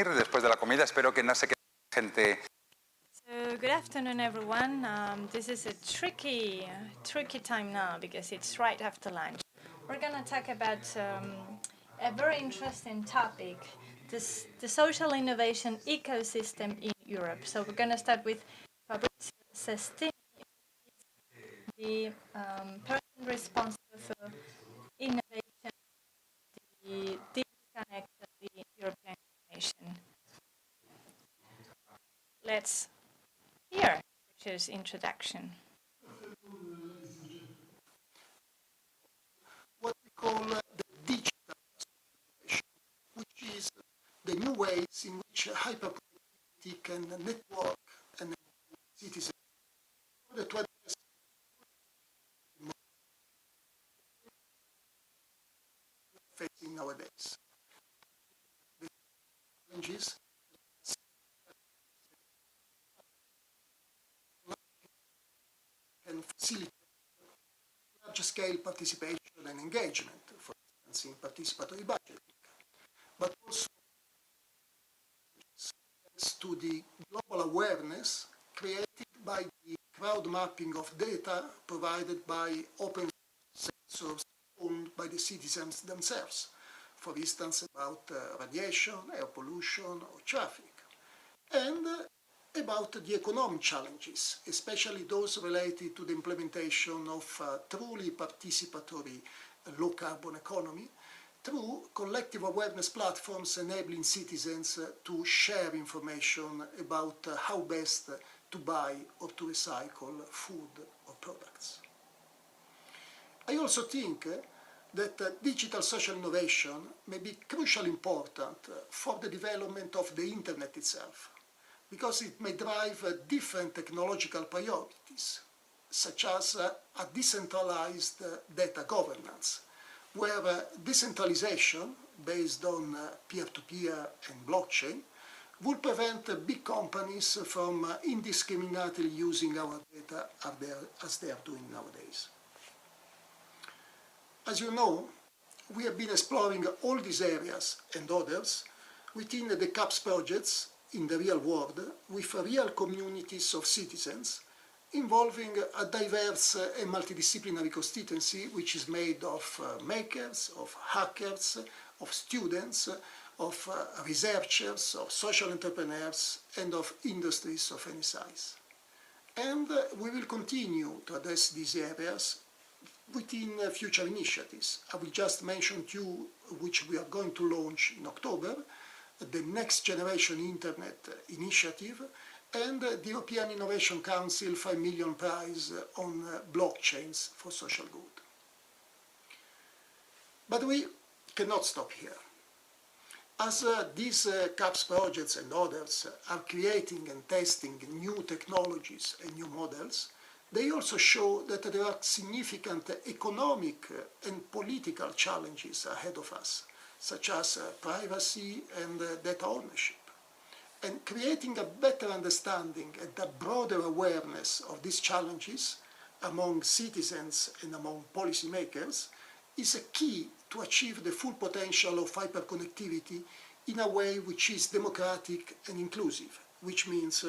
después de la comida. Espero que no se quede gente. So good afternoon, everyone. This is a tricky time now because it's right after lunch. We're going to talk about a very interesting topic, the social innovation ecosystem in Europe. So we're going to start with Fabrizio Sestini, the person responsible for innovation, the DigiConnect of the European Commission. Let's hear Richard's introduction. What we call the digital innovation, which is the new ways in which hyperconnectivity can network and citizens in order to address facing nowadays. The challenges can facilitate large-scale participation and engagement, for instance, in participatory budgeting, but also thanks to the global awareness created by the crowd mapping of data provided by open sensors owned by the citizens themselves, for instance, about radiation, air pollution, or traffic, and about the economic challenges, especially those related to the implementation of truly participatory low-carbon economy through collective awareness platforms enabling citizens to share information about how best to buy or to recycle food or products. I also think that digital social innovation may be crucially important for the development of the Internet itself, because it may drive different technological priorities, such as a decentralized data governance, where decentralization based on peer-to-peer and blockchain will prevent big companies from indiscriminately using our data as they are doing nowadays. As you know, we have been exploring all these areas and others within the CAPS projects in the real world with real communities of citizens involving a diverse and multidisciplinary constituency which is made of makers, of hackers, of students, of researchers, of social entrepreneurs, and of industries of any size. And we will continue to address these areas within future initiatives. I will just mention two which we are going to launch in October: the Next Generation Internet Initiative and the European Innovation Council 5 Million Prize on blockchains for social good. But we cannot stop here. As these CAPS projects and others are creating and testing new technologies and new models, they also show that there are significant economic and political challenges ahead of us, such as privacy and data ownership. And creating a better understanding and a broader awareness of these challenges among citizens and among policymakers is a key to achieve the full potential of hyperconnectivity in a way which is democratic and inclusive, which means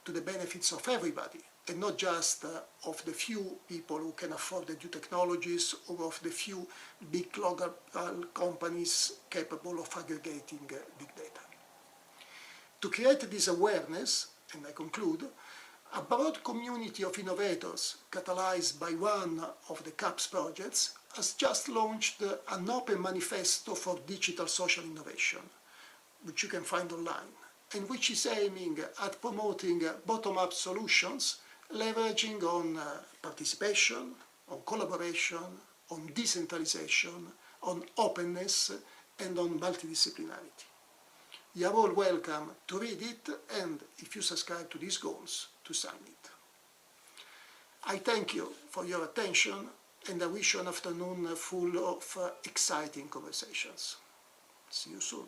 to the benefits of everybody, and not just of the few people who can afford the new technologies or of the few big global companies capable of aggregating big data. To create this awareness, and I conclude, a broad community of innovators catalyzed by one of the CAPS projects has just launched an open manifesto for digital social innovation, which you can find online, and which is aiming at promoting bottom-up solutions leveraging on participation, on collaboration, on decentralization, on openness, and on multidisciplinarity. You are all welcome to read it and, if you subscribe to these goals, to sign it. I thank you for your attention and I wish you an afternoon full of exciting conversations. See you soon.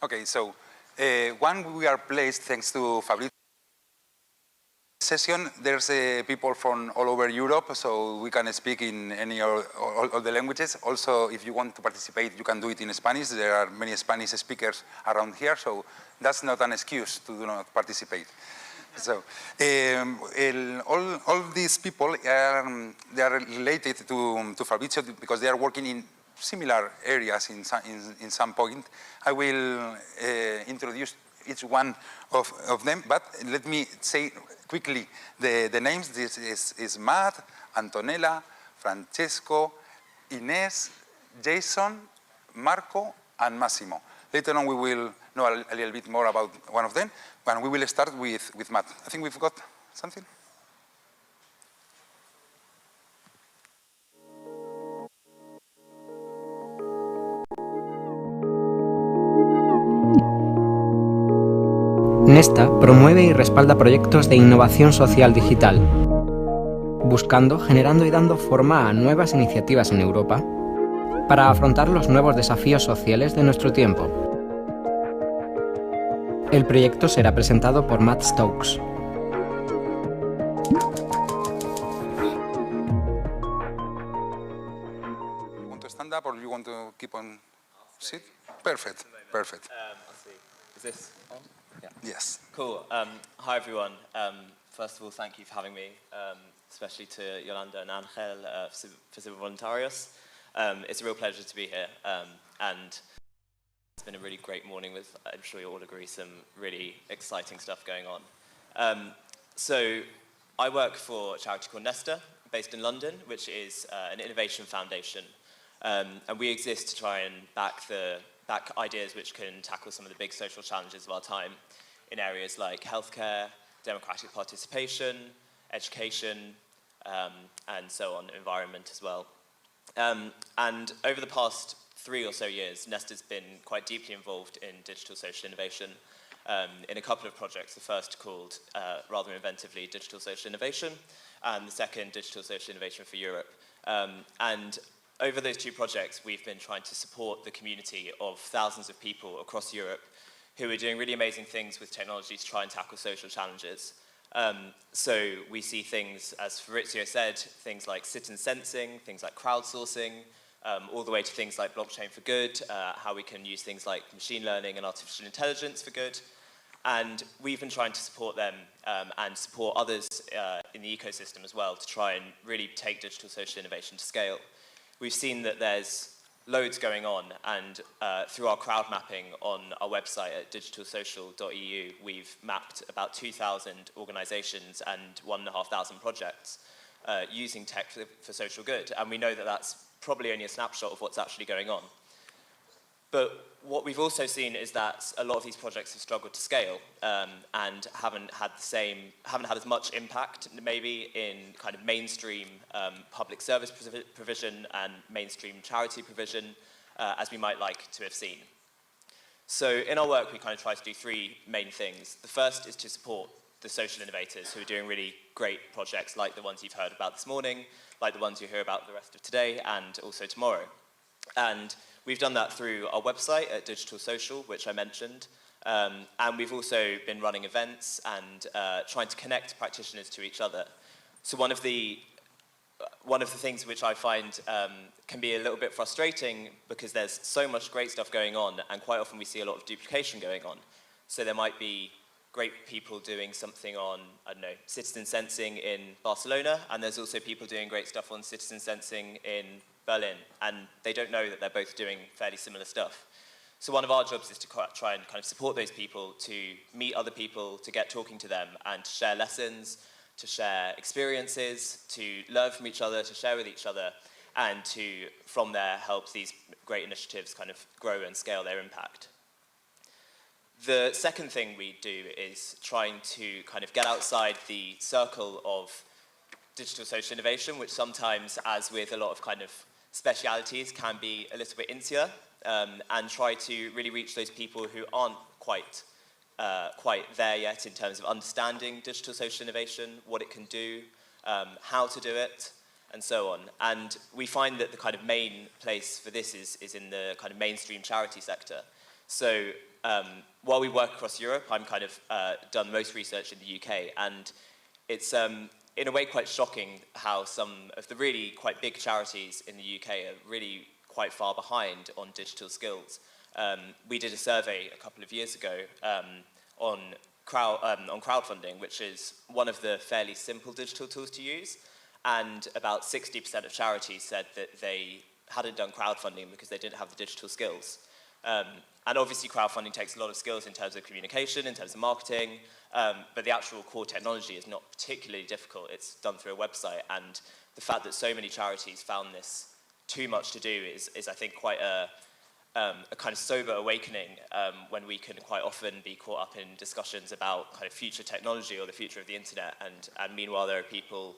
Okay, so one we are placed thanks to Fabrizio session, there's people from all over Europe, so we can speak in any all the languages. Also, if you want to participate, you can do it in Spanish. There are many Spanish speakers around here, so that's not an excuse to do not participate. So, all these people, they are related to Fabrizio because they are working in similar areas in some point. I will introduce each one of them, but let me say quickly the names. This is Matt, Antonella, Francesco, Ines, Jason, Marco, and Massimo. Later on we will know a little bit more about one of them, and we will start with Matt. I think we've got something. Nesta promueve y respalda proyectos de innovación social digital, buscando, generando y dando forma a nuevas iniciativas en Europa para afrontar los nuevos desafíos sociales de nuestro tiempo. El proyecto será presentado por Matt Stokes. You want to stand up or you want to keep on sit? Perfect, perfect. I'll see. Is this on? Yeah. Yes. Cool. Hi, everyone. First of all, thank you for having me, especially to Yolanda and Angel for Civil Voluntarios. It's a real pleasure to be here, and it's been a really great morning with, I'm sure you'll all agree, some really exciting stuff going on. So I work for a charity called Nesta, based in London, which is an innovation foundation. And we exist to try and back ideas which can tackle some of the big social challenges of our time in areas like healthcare, democratic participation, education, and so on, environment as well. And over the past 3 or so years, Nesta's been quite deeply involved in digital social innovation in a couple of projects. The first called, rather inventively, Digital Social Innovation, and the second, Digital Social Innovation for Europe. And over those 2 projects, we've been trying to support the community of thousands of people across Europe who are doing really amazing things with technology to try and tackle social challenges. So we see things, as Fabrizio said, things like citizen sensing, things like crowdsourcing, all the way to things like blockchain for good, how we can use things like machine learning and artificial intelligence for good. And we've been trying to support them and support others in the ecosystem as well to try and really take digital social innovation to scale. We've seen that there's loads going on, and through our crowd mapping on our website at digitalsocial.eu, we've mapped about 2,000 organizations and 1,500 projects using tech for social good. And we know that that's probably only a snapshot of what's actually going on. But what we've also seen is that a lot of these projects have struggled to scale and haven't had as much impact maybe in kind of mainstream public service provision and mainstream charity provision as we might like to have seen. So in our work, we kind of try to do 3 main things. The first is to support the social innovators who are doing really great projects like the ones you've heard about this morning, like the ones you hear about the rest of today and also tomorrow. And we've done that through our website at Digital Social, which I mentioned. And we've also been running events and trying to connect practitioners to each other. So one of the things which I find can be a little bit frustrating because there's so much great stuff going on, and quite often we see a lot of duplication going on. So there might be great people doing something on, I don't know, citizen sensing in Barcelona, and there's also people doing great stuff on citizen sensing in Berlin, and they don't know that they're both doing fairly similar stuff. So one of our jobs is to try and kind of support those people, to meet other people, to get talking to them, and to share lessons, to share experiences, to learn from each other, to share with each other, and to, from there, help these great initiatives kind of grow and scale their impact. The second thing we do is trying to kind of get outside the circle of digital social innovation, which sometimes, as with a lot of kind of specialities, can be a little bit insular, and try to really reach those people who aren't quite there yet in terms of understanding digital social innovation, what it can do, how to do it, and so on. And we find that the kind of main place for this is in the kind of mainstream charity sector. So while we work across Europe, I'm kind of done most research in the UK, and it's in a way quite shocking how some of the really quite big charities in the UK are really quite far behind on digital skills. We did a survey a couple of years ago on crowdfunding, which is one of the fairly simple digital tools to use, and about 60% of charities said that they hadn't done crowdfunding because they didn't have the digital skills. And obviously crowdfunding takes a lot of skills in terms of communication, in terms of marketing, but the actual core technology is not particularly difficult. It's done through a website, and the fact that so many charities found this too much to do is I think, quite a kind of sober awakening when we can quite often be caught up in discussions about kind of future technology or the future of the internet, and meanwhile there are people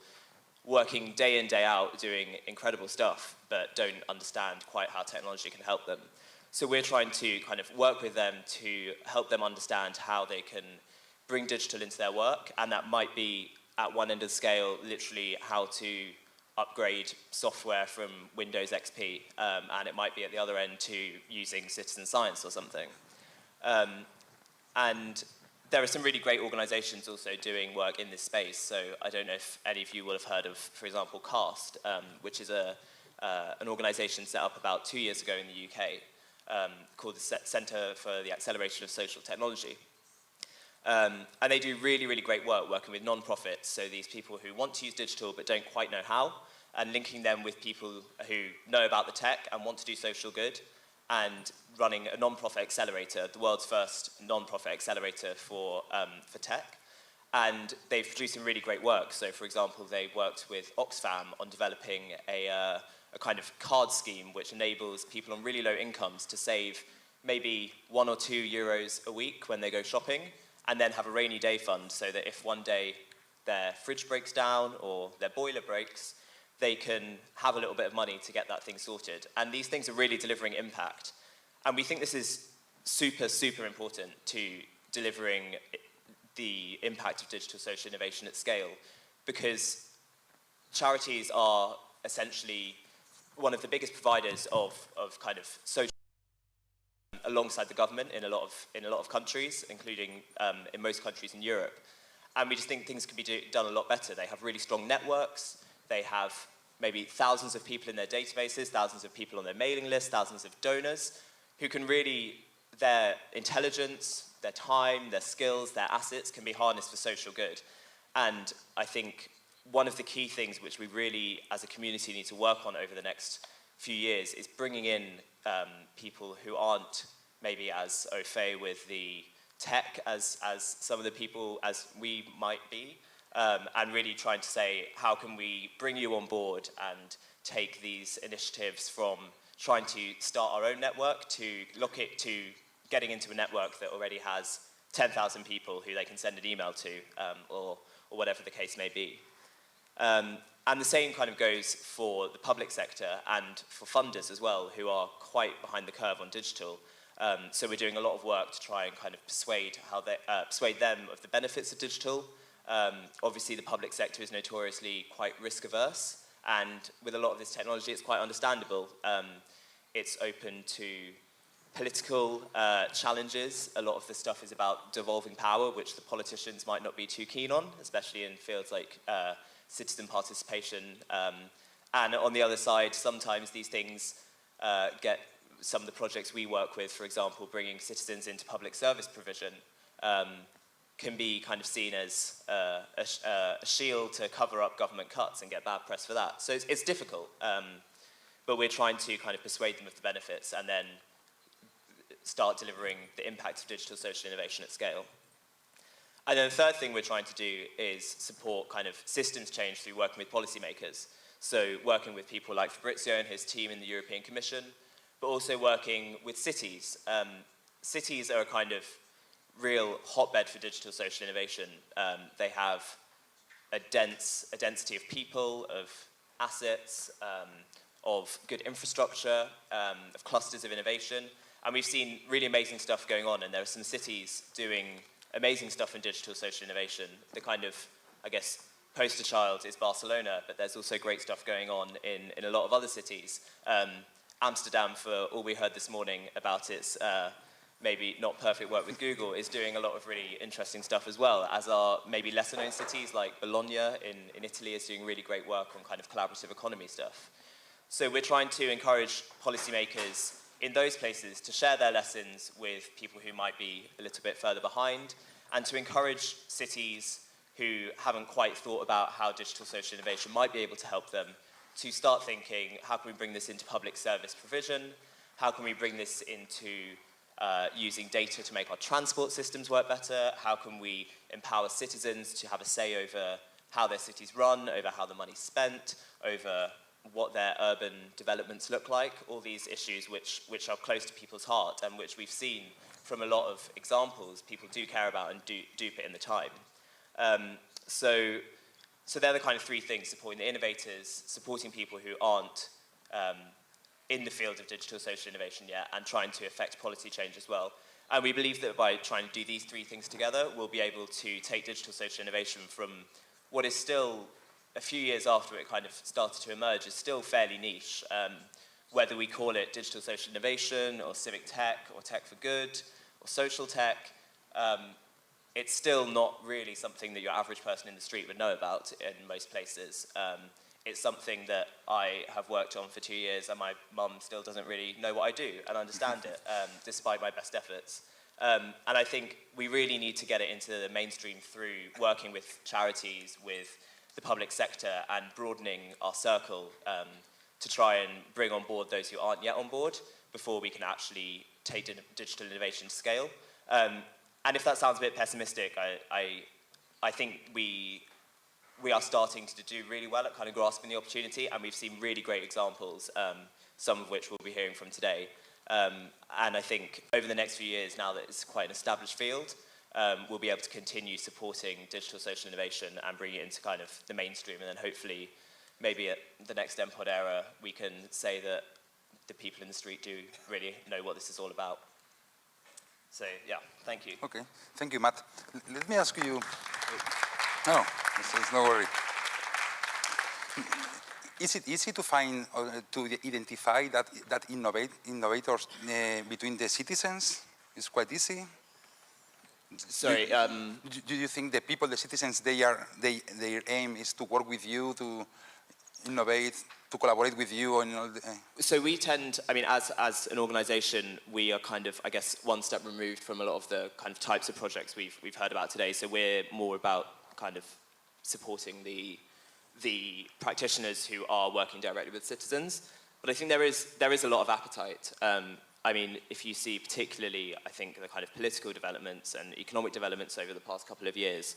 working day in, day out, doing incredible stuff, but don't understand quite how technology can help them. So we're trying to kind of work with them to help them understand how they can bring digital into their work, and that might be, at one end of the scale, literally how to upgrade software from Windows XP, and it might be at the other end to using citizen science or something. And there are some really great organizations also doing work in this space. So I don't know if any of you will have heard of, for example, CAST, which is an organization set up about 2 years ago in the UK, called the Centre for the Acceleration of Social Technology. And they do really, really great work working with non-profits, so these people who want to use digital but don't quite know how, and linking them with people who know about the tech and want to do social good, and running a non-profit accelerator, the world's first non-profit accelerator for tech. And they've produced some really great work. So, for example, they worked with Oxfam on developing a kind of card scheme which enables people on really low incomes to save maybe €1 or €2 a week when they go shopping, and then have a rainy day fund, so that if one day their fridge breaks down or their boiler breaks, they can have a little bit of money to get that thing sorted. And these things are really delivering impact. And we think this is super, super important to delivering the impact of digital social innovation at scale, because charities are essentially one of the biggest providers of kind of social alongside the government in a lot of countries, including in most countries in Europe. And we just think things could be done a lot better. They have really strong networks. They have maybe thousands of people in their databases, thousands of people on their mailing list, thousands of donors who can really, their intelligence, their time, their skills, their assets can be harnessed for social good. And I think one of the key things which we really, as a community, need to work on over the next few years is bringing in people who aren't maybe as au fait with the tech as some of the people as we might be, and really trying to say, how can we bring you on board and take these initiatives from trying to start our own network to look it to getting into a network that already has 10,000 people who they can send an email to, or whatever the case may be. And the same kind of goes for the public sector and for funders as well, who are quite behind the curve on digital. So we're doing a lot of work to try and kind of persuade them of the benefits of digital. Obviously, the public sector is notoriously quite risk-averse, and with a lot of this technology, it's quite understandable. It's open to political challenges. A lot of the stuff is about devolving power, which the politicians might not be too keen on, especially in fields like citizen participation. And on the other side, sometimes these things get some of the projects we work with, for example, bringing citizens into public service provision, can be kind of seen as a shield to cover up government cuts and get bad press for that. So it's difficult, but we're trying to kind of persuade them of the benefits and then start delivering the impact of digital social innovation at scale. And then the third thing we're trying to do is support kind of systems change through working with policymakers. So working with people like Fabrizio and his team in the European Commission, but also working with cities. Cities are a kind of real hotbed for digital social innovation. They have a density of people, of assets, of good infrastructure, of clusters of innovation. And we've seen really amazing stuff going on, and there are some cities doing amazing stuff in digital social innovation. The kind of, I guess, poster child is Barcelona, but there's also great stuff going on in a lot of other cities. Amsterdam, for all we heard this morning about its maybe not perfect work with Google, is doing a lot of really interesting stuff as well, as are maybe lesser known cities like Bologna in Italy is doing really great work on kind of collaborative economy stuff. So we're trying to encourage policymakers in those places to share their lessons with people who might be a little bit further behind, and to encourage cities who haven't quite thought about how digital social innovation might be able to help them to start thinking, how can we bring this into public service provision? How can we bring this into using data to make our transport systems work better? How can we empower citizens to have a say over how their cities run, over how the money's spent, over what their urban developments look like? All these issues which are close to people's heart and which we've seen from a lot of examples people do care about and do put in the time. So they're the kind of three things: supporting the innovators, supporting people who aren't in the field of digital social innovation yet, and trying to affect policy change as well. And we believe that by trying to do these three things together, we'll be able to take digital social innovation from what is still, a few years after it kind of started to emerge, is still fairly niche. Whether we call it digital social innovation, or civic tech, or tech for good, or social tech, it's still not really something that your average person in the street would know about in most places. It's something that I have worked on for 2 years, and my mum still doesn't really know what I do and understand it, despite my best efforts. And I think we really need to get it into the mainstream through working with charities, with the public sector, and broadening our circle to try and bring on board those who aren't yet on board before we can actually take digital innovation to scale. And if that sounds a bit pessimistic, I think we are starting to do really well at kind of grasping the opportunity, and we've seen really great examples, some of which we'll be hearing from today. And I think over the next few years, now that it's quite an established field, we'll be able to continue supporting digital social innovation and bring it into kind of the mainstream, and then hopefully, maybe at the next MPod era, we can say that the people in the street do really know what this is all about. So, yeah, thank you. Okay, thank you, Matt. Let me ask you... No, it's no worry. Is it easy to find, to identify that innovators between the citizens? It's quite easy. Sorry. Do you think the people, the citizens, their aim is to work with you, to innovate, to collaborate with you? So we tend, I mean, as an organisation, we are kind of, I guess, one step removed from a lot of the kind of types of projects we've heard about today. So we're more about kind of supporting the practitioners who are working directly with citizens. But I think there is a lot of appetite. I mean, if you see particularly, I think, the kind of political developments and economic developments over the past couple of years,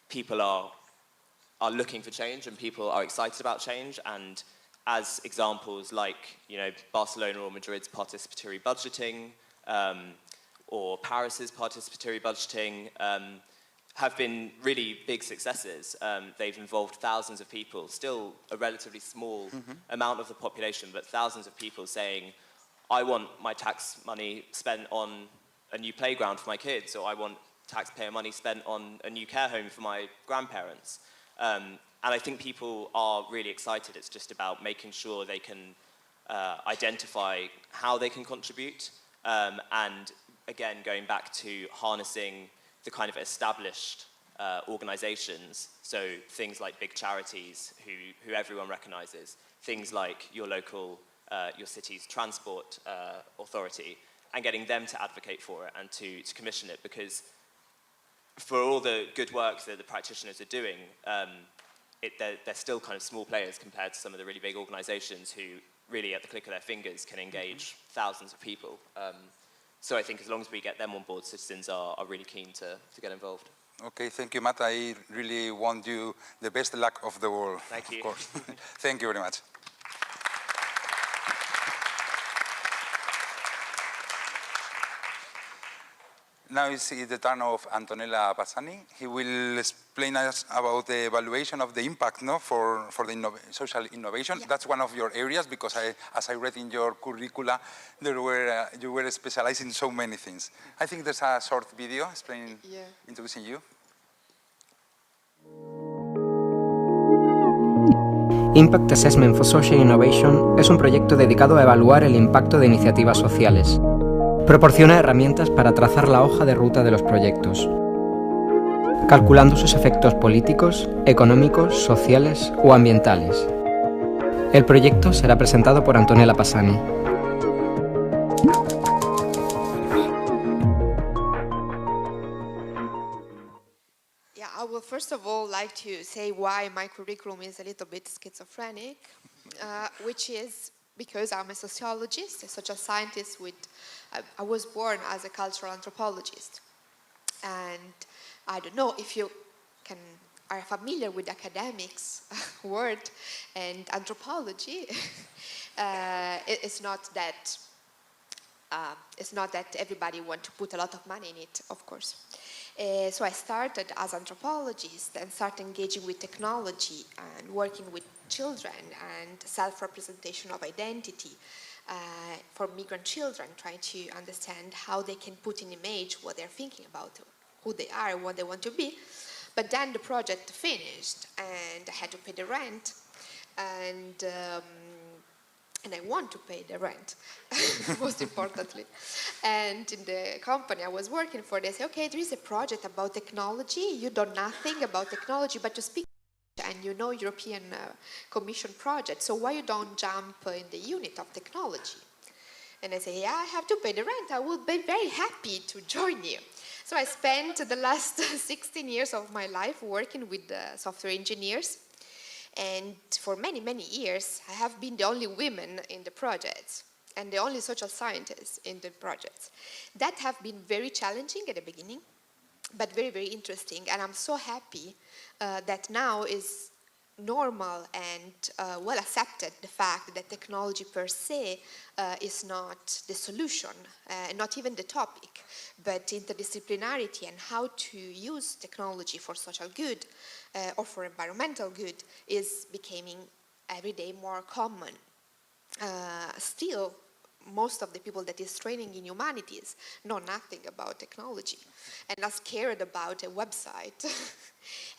people are looking for change, and people are excited about change. And as examples like, you know, Barcelona or Madrid's participatory budgeting, or Paris's participatory budgeting, have been really big successes. They've involved thousands of people, still a relatively small amount of the population, but thousands of people saying, I want my tax money spent on a new playground for my kids, or I want taxpayer money spent on a new care home for my grandparents. And I think people are really excited. It's just about making sure they can identify how they can contribute, and again, going back to harnessing the kind of established organizations, so things like big charities who everyone recognizes, things like your local, your city's transport authority, and getting them to advocate for it and to commission it, because for all the good work that the practitioners are doing, they're still kind of small players compared to some of the really big organizations who really at the click of their fingers can engage thousands of people. So I think as long as we get them on board, citizens are really keen to get involved. Okay, thank you, Matt. I really want you the best luck of the world. Thank you. Of course. Thank you very much. Now is the turn of Antonella Bassani. He will explain us about the evaluation of the impact, for the social innovation. Yeah. That's one of your areas, because as I read in your curricula, you were specialized in so many things. I think there's a short video explaining, introducing you. Impact Assessment for Social Innovation es un proyecto dedicado a evaluar el impacto de iniciativas sociales, Proporciona herramientas para trazar la hoja de ruta de los proyectos, calculando sus efectos políticos, económicos, sociales o ambientales. El proyecto será presentado por Antonella Passani. Yeah, I will first of all like to say why my curriculum is a little bit schizophrenic, which is because I'm a sociologist, a social scientist I was born as a cultural anthropologist. And I don't know if you are familiar with academics word and anthropology. It's not that everybody wants to put a lot of money in it, of course. So I started as anthropologist and started engaging with technology and working with children and self-representation of identity for migrant children, trying to understand how they can put in image what they're thinking about, who they are, what they want to be. But then the project finished and I had to pay the rent, and I want to pay the rent, most importantly. And in the company I was working for, they said, okay, there is a project about technology. You know nothing about technology, but you speak and you know European Commission project, so why you don't jump in the unit of technology? And I say, yeah, I have to pay the rent. I will be very happy to join you. So I spent the last 16 years of my life working with software engineers. And for many, many years, I have been the only woman in the projects and the only social scientist in the projects. That have been very challenging at the beginning, but very, very interesting. And I'm so happy that now is normal and well accepted the fact that technology per se is not the solution, not even the topic, but interdisciplinarity and how to use technology for social good or for environmental good is becoming every day more common. Still, most of the people that is training in humanities know nothing about technology and are scared about a website.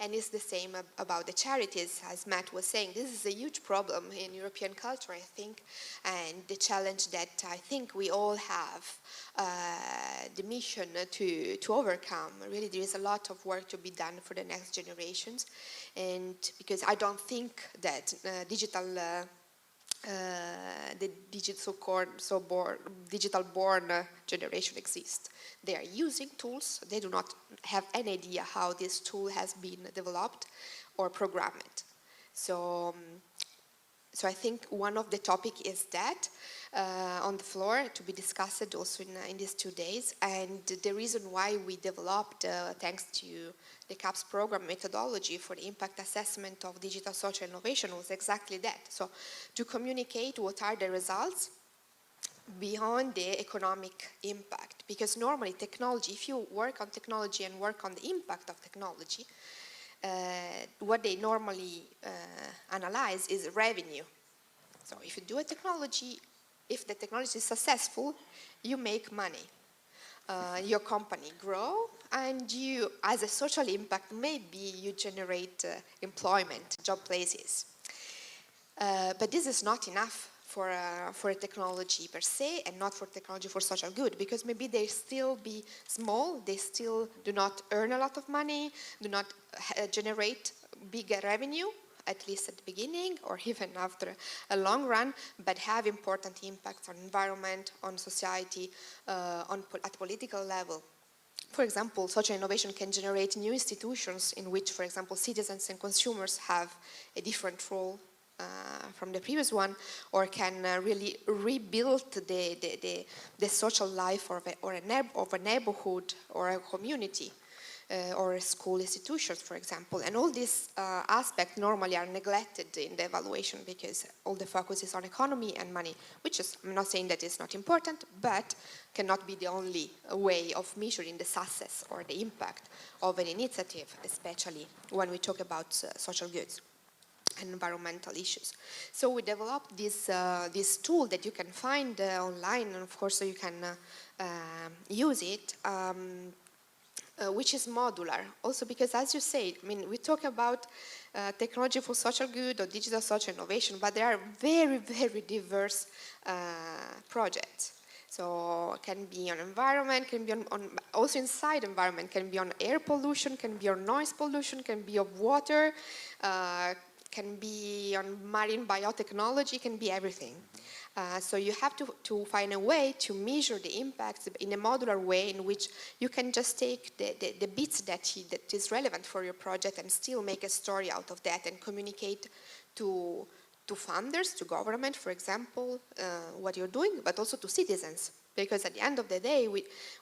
And it's the same about the charities, as Matt was saying. This is a huge problem in European culture, I think, and the challenge that I think we all have the mission to overcome. Really, there is a lot of work to be done for the next generations, and because I don't think that the digital-born generation exists. They are using tools. They do not have any idea how this tool has been developed or programmed. So I think one of the topic is that on the floor to be discussed also in these 2 days. And the reason why we developed, thanks to the CAPS program methodology for the impact assessment of digital social innovation was exactly that. So to communicate what are the results beyond the economic impact. Because normally technology, if you work on technology and work on the impact of technology, what they normally analyze is revenue. So if you do a technology, if the technology is successful, you make money. Your company grow, and you, as a social impact, maybe you generate employment, job places. But this is not enough for a technology per se, and not for technology for social good, because maybe they still be small, they still do not earn a lot of money, do not generate bigger revenue, at least at the beginning or even after a long run, but have important impacts on environment, on society, at political level. For example, social innovation can generate new institutions in which, for example, citizens and consumers have a different role from the previous one, or can really rebuild the social life of a neighborhood or a community. Or school institutions, for example. And all these aspects normally are neglected in the evaluation because all the focus is on economy and money, which is, I'm not saying that it's not important, but cannot be the only way of measuring the success or the impact of an initiative, especially when we talk about social goods and environmental issues. So we developed this tool that you can find online, and of course you can use it, which is modular. Also because, as you say, I mean, we talk about technology for social good or digital social innovation, but there are very, very diverse projects. So it can be on environment, can be on also inside environment, can be on air pollution, can be on noise pollution, can be of water, can be on marine biotechnology, can be everything. So you have to find a way to measure the impacts in a modular way in which you can just take the bits that is relevant for your project and still make a story out of that and communicate to funders, to government, for example, what you're doing, but also to citizens. Because at the end of the day,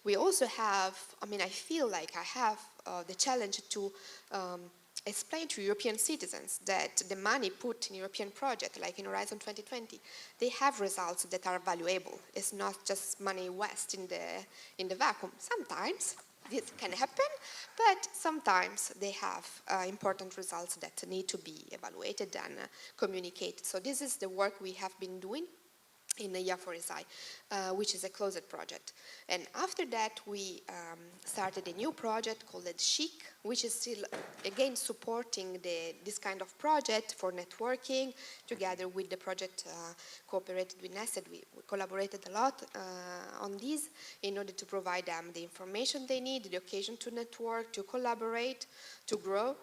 we also have, I mean, I feel like I have the challenge to explain to European citizens that the money put in European projects, like in Horizon 2020, they have results that are valuable. It's not just money waste in the vacuum. Sometimes this can happen, but sometimes they have important results that need to be evaluated and communicated. So this is the work we have been doing in the IA4SI, which is a closed project. And after that, we started a new project called CHIC, which is still, again, supporting this kind of project for networking. Together with the project cooperated with Nested, we collaborated a lot on this in order to provide them the information they need, the occasion to network, to collaborate, to grow.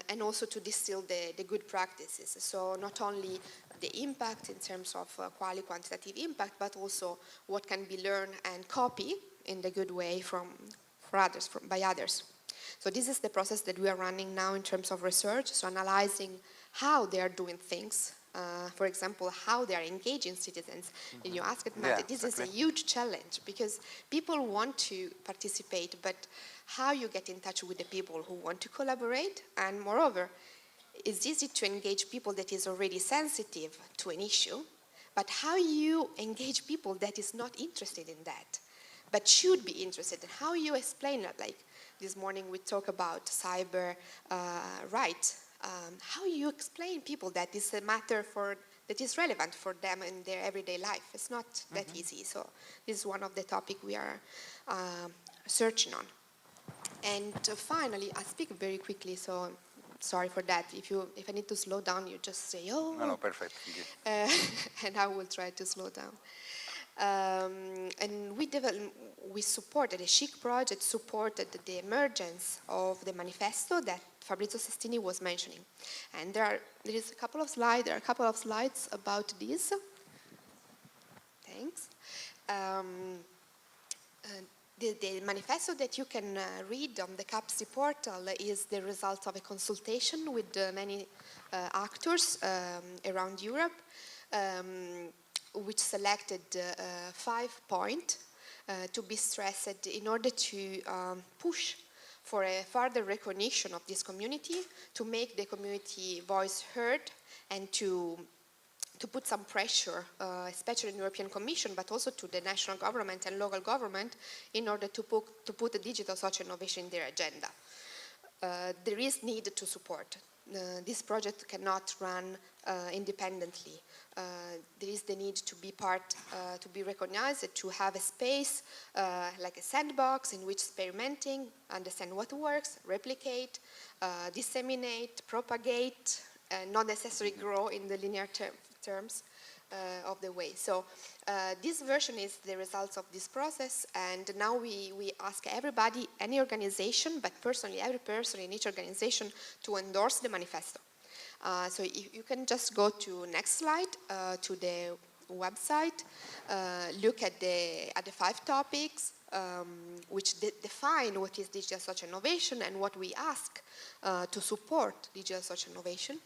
And also to distill the good practices. So not only the impact in terms of quantitative impact, but also what can be learned and copied in the good way by others. So this is the process that we are running now in terms of research, so analyzing how they are doing things. For example, how they are engaging citizens. And you asked me, this is a huge challenge because people want to participate, but how you get in touch with the people who want to collaborate, and moreover, it's easy to engage people that is already sensitive to an issue, but how you engage people that is not interested in that, but should be interested, and how you explain that, like this morning we talk about cyber rights. How you explain people that is a matter that is relevant for them in their everyday life. It's not that easy. So this is one of the topics we are searching on. And finally, I speak very quickly, so sorry for that. If I need to slow down, you just say, oh. No, perfect. Thank you. And I will try to slow down. And we supported, the CHIC project supported the emergence of the manifesto that Fabrizio Sestini was mentioning. And there are a couple of slides about this. Thanks. The manifesto that you can read on the CAPSI portal is the result of a consultation with many actors around Europe, which selected 5 points to be stressed in order to push for a further recognition of this community, to make the community voice heard, and to put some pressure, especially in the European Commission, but also to the national government and local government, in order to put the digital social innovation in their agenda. There is need to support. This project cannot run independently. There is the need to be part, to be recognized, to have a space like a sandbox in which experimenting, understand what works, replicate, disseminate, propagate, not necessarily grow in the linear terms of the way. So this version is the results of this process, and now we ask everybody, any organization, but personally every person in each organization, to endorse the manifesto. So you can just go to next slide, to the website, look at the 5 topics, which define what is digital social innovation and what we ask to support digital social innovation,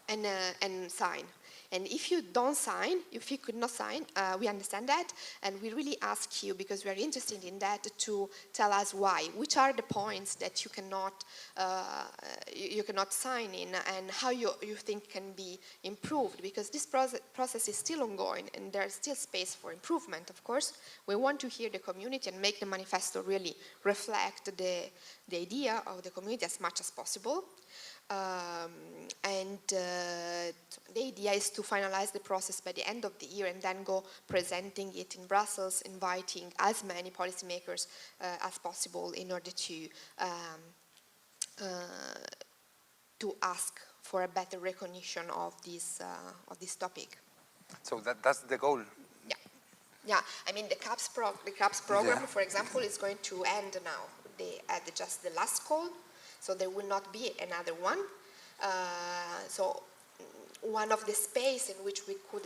and sign. And if you don't sign, if you could not sign, we understand that, and we really ask you, because we are interested in that, to tell us why. Which are the points that you cannot sign in, and how you think can be improved, because this process is still ongoing, and there's still space for improvement, of course. We want to hear the community and make the manifesto really reflect the idea of the community as much as possible. And the idea is to finalize the process by the end of the year and then go presenting it in Brussels, inviting as many policymakers as possible in order to ask for a better recognition of this topic. So that's the goal. Yeah. Yeah, I mean the CAPS program, for example, is going to end now. They had just the last call, so there will not be another one. So one of the space in which we could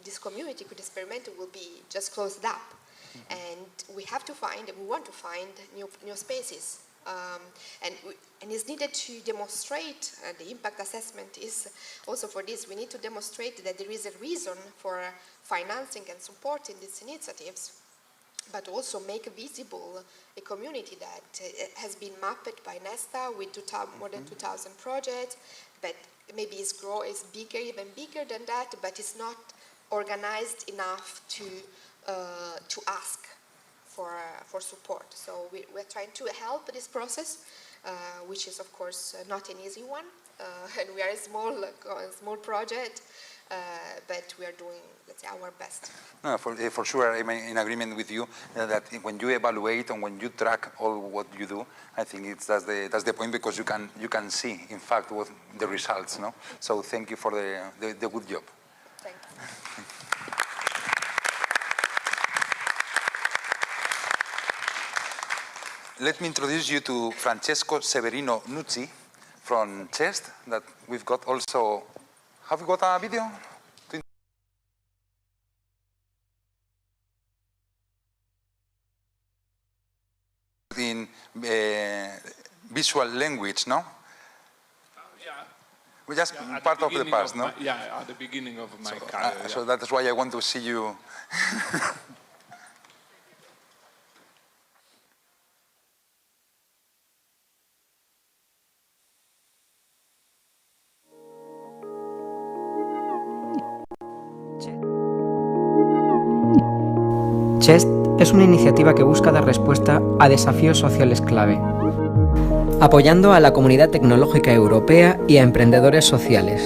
this community could experiment will be just closed up, and we have to find, we want to find new spaces. And it's needed to demonstrate, the impact assessment is also for this, we need to demonstrate that there is a reason for financing and supporting these initiatives, but also make visible a community that has been mapped by Nesta with more than 2,000 projects, but maybe is bigger, even bigger than that, but it's not organized enough to ask for support. So we're trying to help this process, which is of course not an easy one, and we are a small project, but we are doing, let's say, our best. No, for sure, I'm in agreement with you that when you evaluate and when you track all what you do, I think that's the point, because you can see, in fact, what the results. No, so thank you for the good job. Thank you. Let me introduce you to Francesco Severino Nucci from CEST, that we've got also. Have we got a video? In visual language, no? Yeah. We just part of the past, no? Yeah, at the beginning of my career. Yeah. So that's why I want to see you. CEST es una iniciativa que busca dar respuesta a desafíos sociales clave, apoyando a la comunidad tecnológica europea y a emprendedores sociales.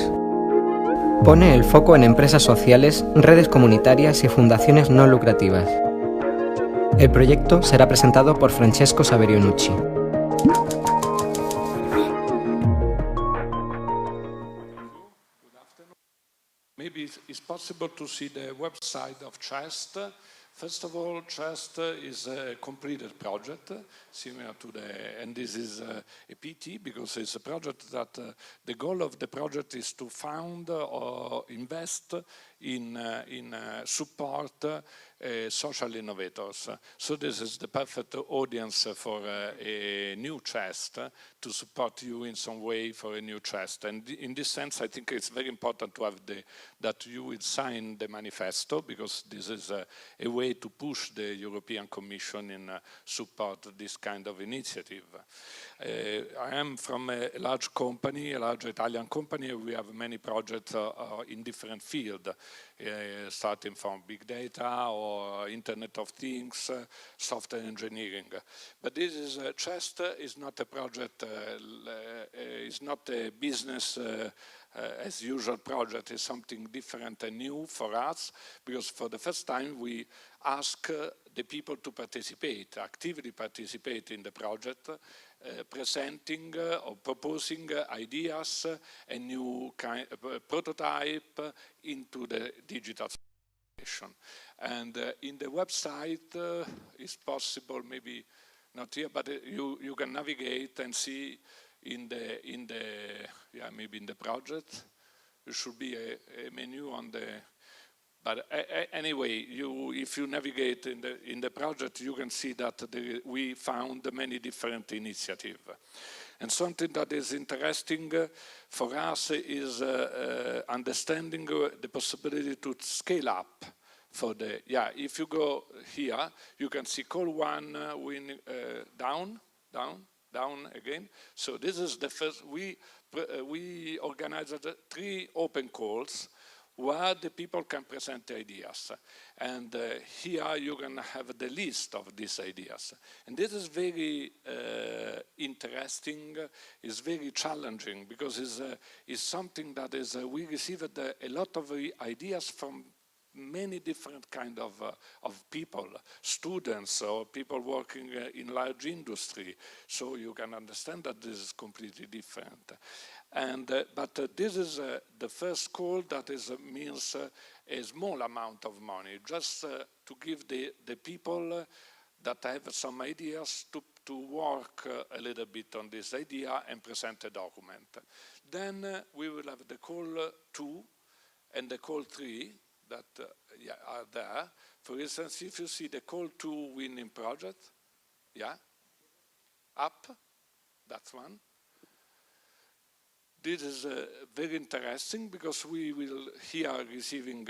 Pone el foco en empresas sociales, redes comunitarias y fundaciones no lucrativas. El proyecto será presentado por Francesco Severino Nucci. Maybe it's possible to see the website of CEST. First of all, CEST is a completed project, similar to and this is a PT, because it's a project that the goal of the project is to found or invest in support social innovators. So this is the perfect audience for a new CEST, to support you in some way for a new CEST. And in this sense, I think it's very important to have that you will sign the manifesto, because this is a way to push the European Commission in support this kind of initiative. I am from a large company, a large Italian company. We have many projects in different fields, starting from big data or Internet of Things, software engineering. But this is CEST is not a project, is not a business as usual project. Is something different and new for us, because for the first time we ask the people to participate, actively participate in the project, presenting or proposing ideas, a new prototype into the digital situation. And in the website it's possible, maybe not here, but you can navigate and see maybe in the project. There should be a menu on the. But anyway, if you navigate in the project, you can see that we found many different initiatives. And something that is interesting for us is understanding the possibility to scale up. If you go here, you can see call one, down again. So this is the first. We organized 3 open calls where the people can present ideas. And here you can have the list of these ideas. And this is very interesting, it's very challenging, because it's something that is, we received a lot of ideas from many different kind of people, students or people working in large industry. So you can understand that this is completely different. And but this is the first call that means a small amount of money, just to give the people that have some ideas to work a little bit on this idea and present a document. Then we will have the call 2 and the call 3 that are there. For instance, if you see the call 2 winning project, up, that's one. This is very interesting because we will here receiving,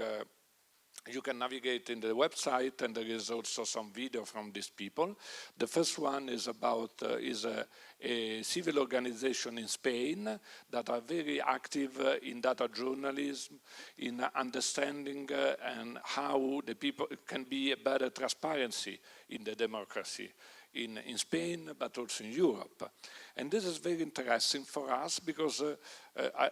you can navigate in the website and there is also some video from these people. The first one is about a civil organization in Spain that are very active in data journalism, in understanding and how the people can be a better transparency in the democracy in Spain, but also in Europe. And this is very interesting for us because,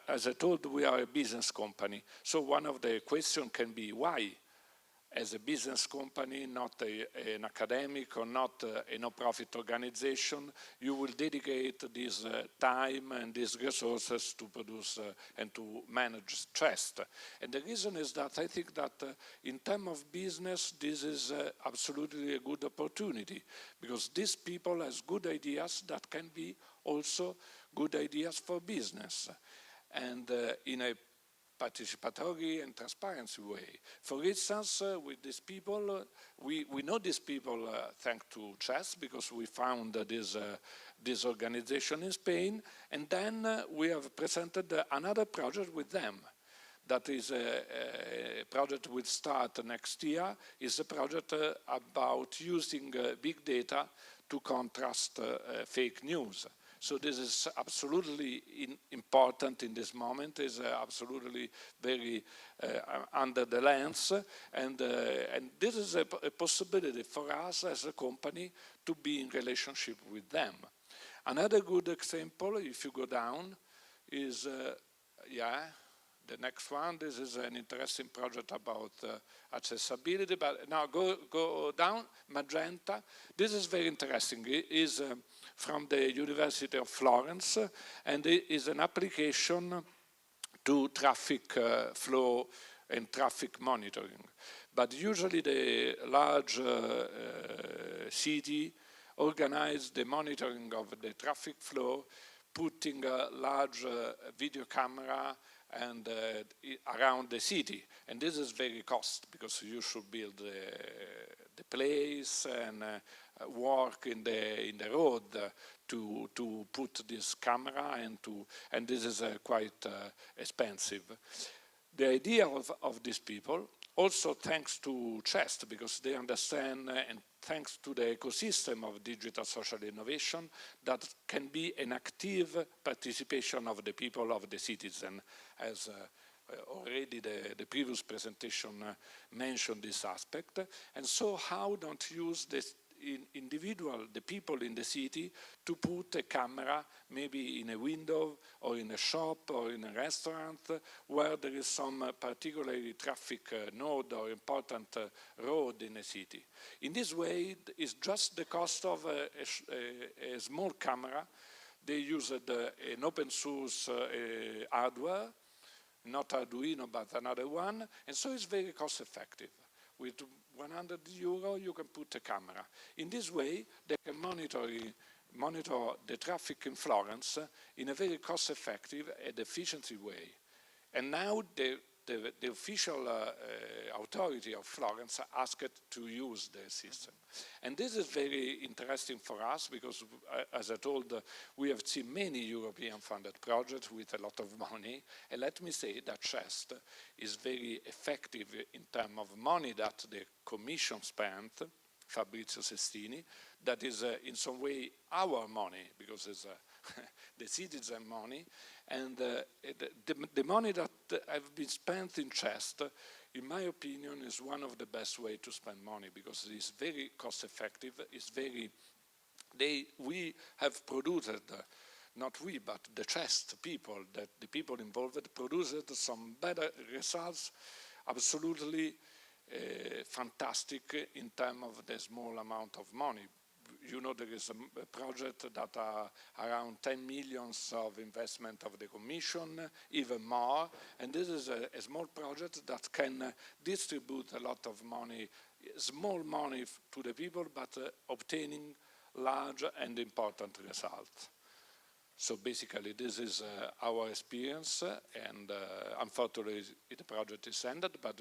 as I told, we are a business company. So one of the questions can be why, as a business company, not an academic or not a no-profit organization, you will dedicate this time and these resources to produce and to manage trust. And the reason is that I think that in terms of business, this is absolutely a good opportunity, because these people have good ideas that can be also good ideas for business. And in a participatory and transparency way. For instance, with these people, we know these people thanks to CHESS, because we found this organization in Spain, and then we have presented another project with them. That is a project will start next year. Is a project about using big data to contrast fake news. So this is absolutely important in this moment, is absolutely very under the lens, and this is a possibility for us as a company to be in relationship with them. Another good example, if you go down, is, the next one. This is an interesting project about accessibility, but now go down, magenta. This is very interesting. It is from the University of Florence, and it is an application to traffic flow and traffic monitoring. But usually the large city organize the monitoring of the traffic flow, putting a large video camera and around the city, and this is very cost, because you should build the place and work in the road to put this camera, and this is quite expensive. The idea of these people, also thanks to CHEST, because they understand, and thanks to the ecosystem of digital social innovation, that can be an active participation of the people, of the citizen, as already the previous presentation mentioned this aspect. And so how don't use this the people in the city to put a camera maybe in a window or in a shop or in a restaurant where there is some particularly traffic node or important road in a city. In this way, it's just the cost of a small camera. They used an open source hardware, not Arduino but another one, and so it's very cost effective. With 100 euro, you can put a camera. In this way, they can monitor the traffic in Florence in a very cost-effective and efficient way. And now the official authority of Florence asked to use the system. And this is very interesting for us because, as I told, we have seen many European funded projects with a lot of money. And let me say that CHEST is very effective in terms of money that the Commission spent, Fabrizio Sestini, that is in some way our money, because it's the citizen money, and the money that have been spent in CHEST, in my opinion, is one of the best ways to spend money, because it's very cost effective. It's very, we have produced, not we, but the CHEST people, that the people involved produced some better results, absolutely fantastic in terms of the small amount of money. You know, there is a project that are around 10 millions of investment of the Commission, even more, and this is a small project that can distribute a lot of money, small money to the people, but obtaining large and important results. So basically, this is our experience, and unfortunately, the project is ended, but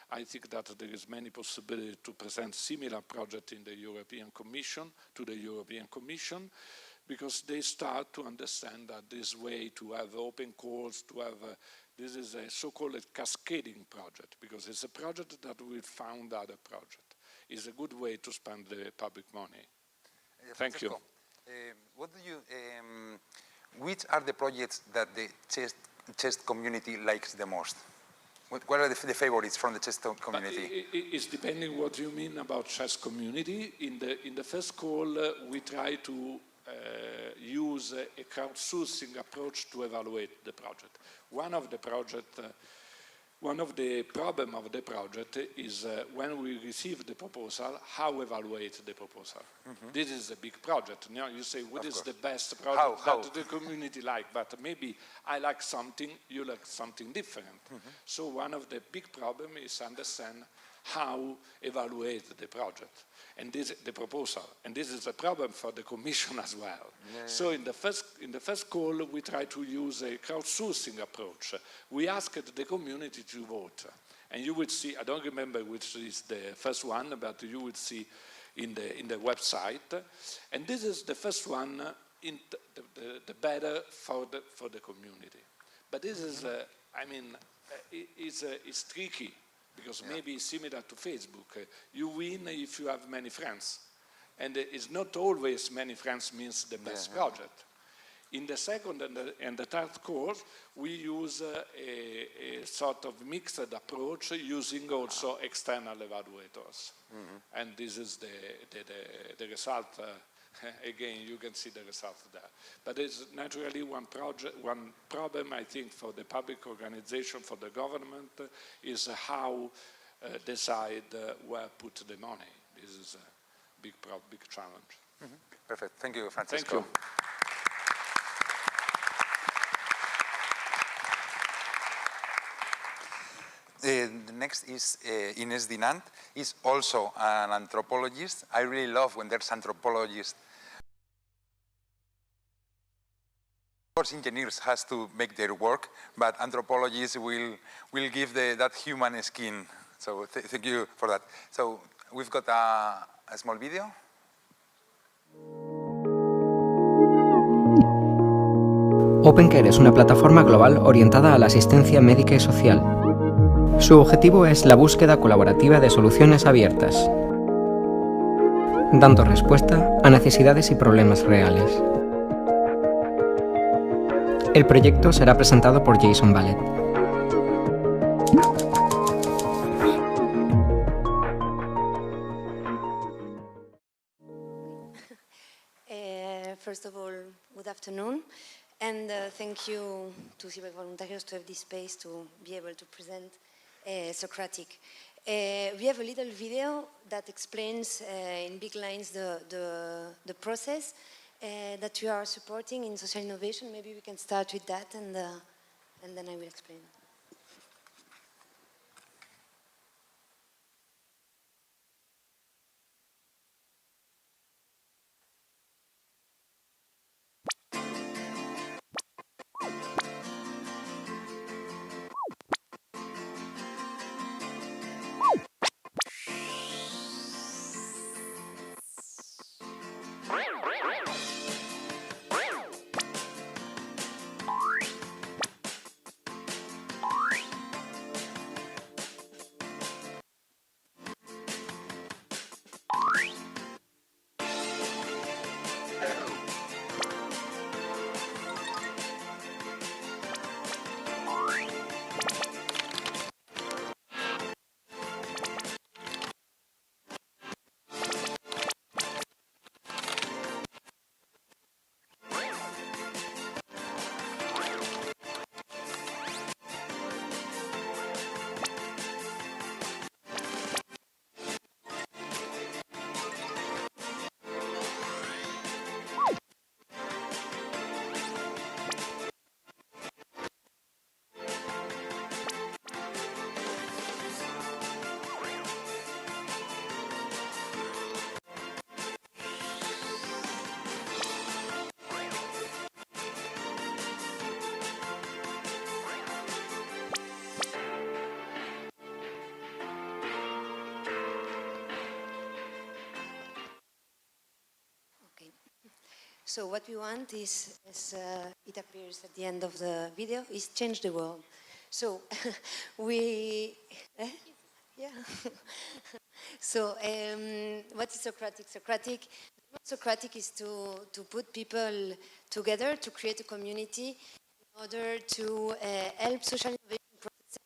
I think that there is many possibilities to present similar projects in the European Commission, to the European Commission, because they start to understand that this way to have open calls, to have, this is a so-called cascading project, because it's a project that will found other project. It's a good way to spend the public money. Thank you. What do you, which are the projects that the chess community likes the most? What are the favorites from the chess community? It's depending what you mean about chess community. In the first call, we try to use a crowdsourcing approach to evaluate the project. One of the problem of the project is when we receive the proposal, how evaluate the proposal. Mm-hmm. This is a big project. Now you say, what is the best project that the community like? But maybe I like something, you like something different. Mm-hmm. So one of the big problem is understand how evaluate the project and the proposal. And this is a problem for the Commission as well. Yeah. So in the first call, we try to use a crowdsourcing approach. We asked the community to vote. And you would see, I don't remember which is the first one, but you would see in the website. And this is the first one, the better for the community. But this is, it's tricky. Because maybe it's similar to Facebook. You win if you have many friends. And it's not always many friends means the best project. In the second and the third course, we use a sort of mixed approach using also external evaluators. Mm-hmm. And this is the result. Again, you can see the result there. But it's naturally one problem, I think, for the public organization, for the government, is how decide where put the money. This is a big challenge. Mm-hmm. Perfect. Thank you, Francesco. Thank you. The next is Ines Dinant. Is also an anthropologist. I really love when there's anthropologists. Of course, engineers has to make their work, but anthropologists will give that human skin. So thank you for that. So we've got a small video. OpenCare es una plataforma global orientada a la asistencia médica y social. Su objetivo es la búsqueda colaborativa de soluciones abiertas, dando respuesta a necesidades y problemas reales. El proyecto será presentado por Jason Ballet. First of all, good afternoon, and thank you to Ciber Voluntarios to have this space to be able to present Socratic. We have a little video that explains in big lines the process that we are supporting in social innovation. Maybe we can start with that, and then I will explain. So what we want is, as it appears at the end of the video, is change the world. So yeah. So what is Socratic? Socratic is to put people together, to create a community in order to help social innovation processes